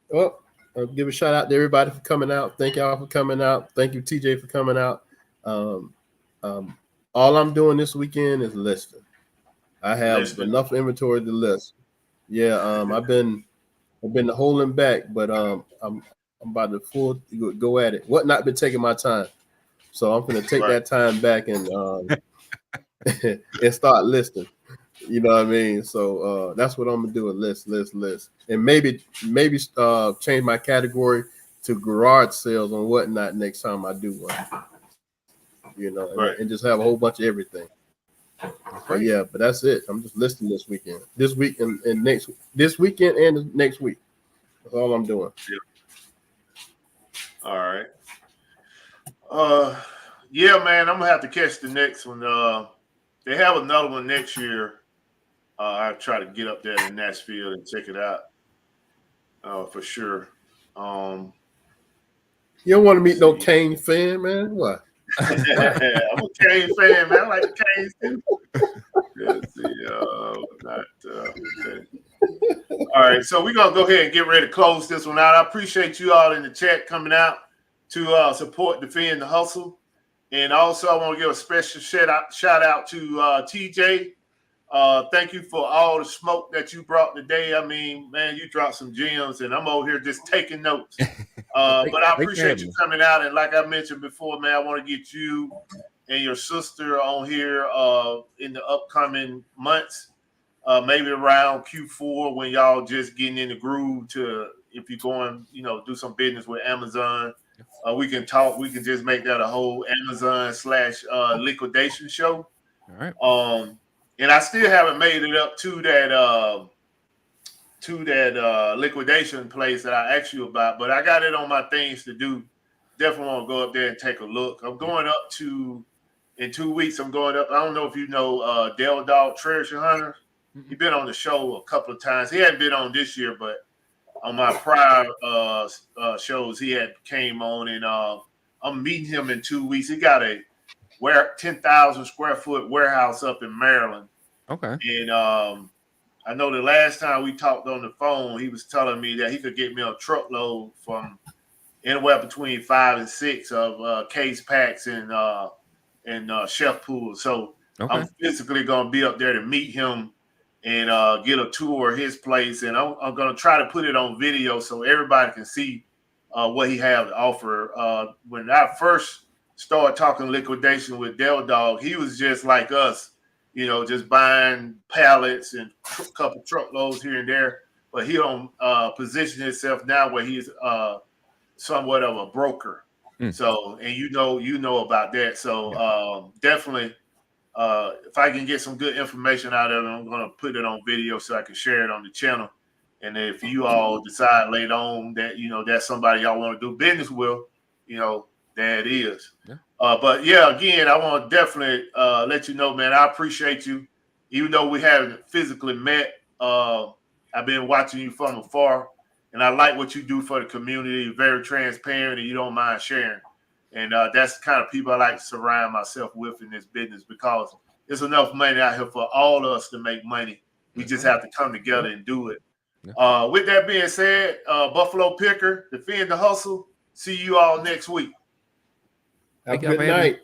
Well, I'll give a shout out to everybody for coming out. Thank y'all for coming out. Thank you, TJ, for coming out. All I'm doing this weekend is listing. I have enough inventory to list. Yeah, I've been holding back, but I'm about to go at it. Not been taking my time, so I'm gonna take that time back and and start listing. You know what I mean? So that's what I'm gonna do: list, and maybe change my category to garage sales and whatnot next time I do one. And just have a whole bunch of everything. But yeah, but that's it. I'm just listing this weekend, this week and next week. That's all I'm doing. All right. Yeah, man, I'm gonna have to catch the next one. They have another one next year. I'll try to get up there in Nashville and check it out. For sure. You don't want to meet no Kane fan, man. What? I'm a Kane fan, man. I like the Canes too. Let's see. Okay. All right, so we're gonna go ahead and get ready to close this one out. I appreciate you all in the chat coming out to support Defend the Hustle, and also I want to give a special shout out to TJ. Thank you for all the smoke that you brought today. I mean, man, you dropped some gems, and I'm over here just taking notes. But I appreciate you coming out. And like I mentioned before, man, I want to get you and your sister on here in the upcoming months, maybe around Q4 when y'all just getting in the groove to, if you're going, do some business with Amazon. We can talk. We can just make that a whole Amazon / liquidation show. All right. And I still haven't made it up to that liquidation place that I asked you about, but I got it on my things to do. Definitely want to go up there and take a look. I'm going up to, in 2 weeks, I'm going up. I don't know if you know Dale Dog Treasure Hunter. He's been on the show a couple of times. He hadn't been on this year, but on my prior shows, he had came on, and I'm meeting him in 2 weeks. He got a 10,000 square foot warehouse up in Maryland. Okay. And I know the last time we talked on the phone, he was telling me that he could get me a truckload from anywhere between 5 and 6 of case packs and chef pools. So I'm physically going to be up there to meet him and get a tour of his place. And I'm going to try to put it on video so everybody can see what he has to offer. When I first started talking liquidation with Del Dog, he was just like us, you know, just buying pallets and a couple truckloads here and there. But he don't position himself now where he's somewhat of a broker. So, and you know about that. So definitely, if I can get some good information out of it, I'm going to put it on video so I can share it on the channel. And if you all decide later on that, you know, that's somebody y'all want to do business with, you know, there it is. Yeah. But yeah, again, I want to definitely let you know, man, I appreciate you. Even though we haven't physically met, I've been watching you from afar. And I like what you do for the community. You're very transparent and you don't mind sharing. And that's the kind of people I like to surround myself with in this business, because there's enough money out here for all of us to make money. We just have to come together and do it. With that being said, Buffalo Picker, defend the hustle. See you all next week. Have a good night.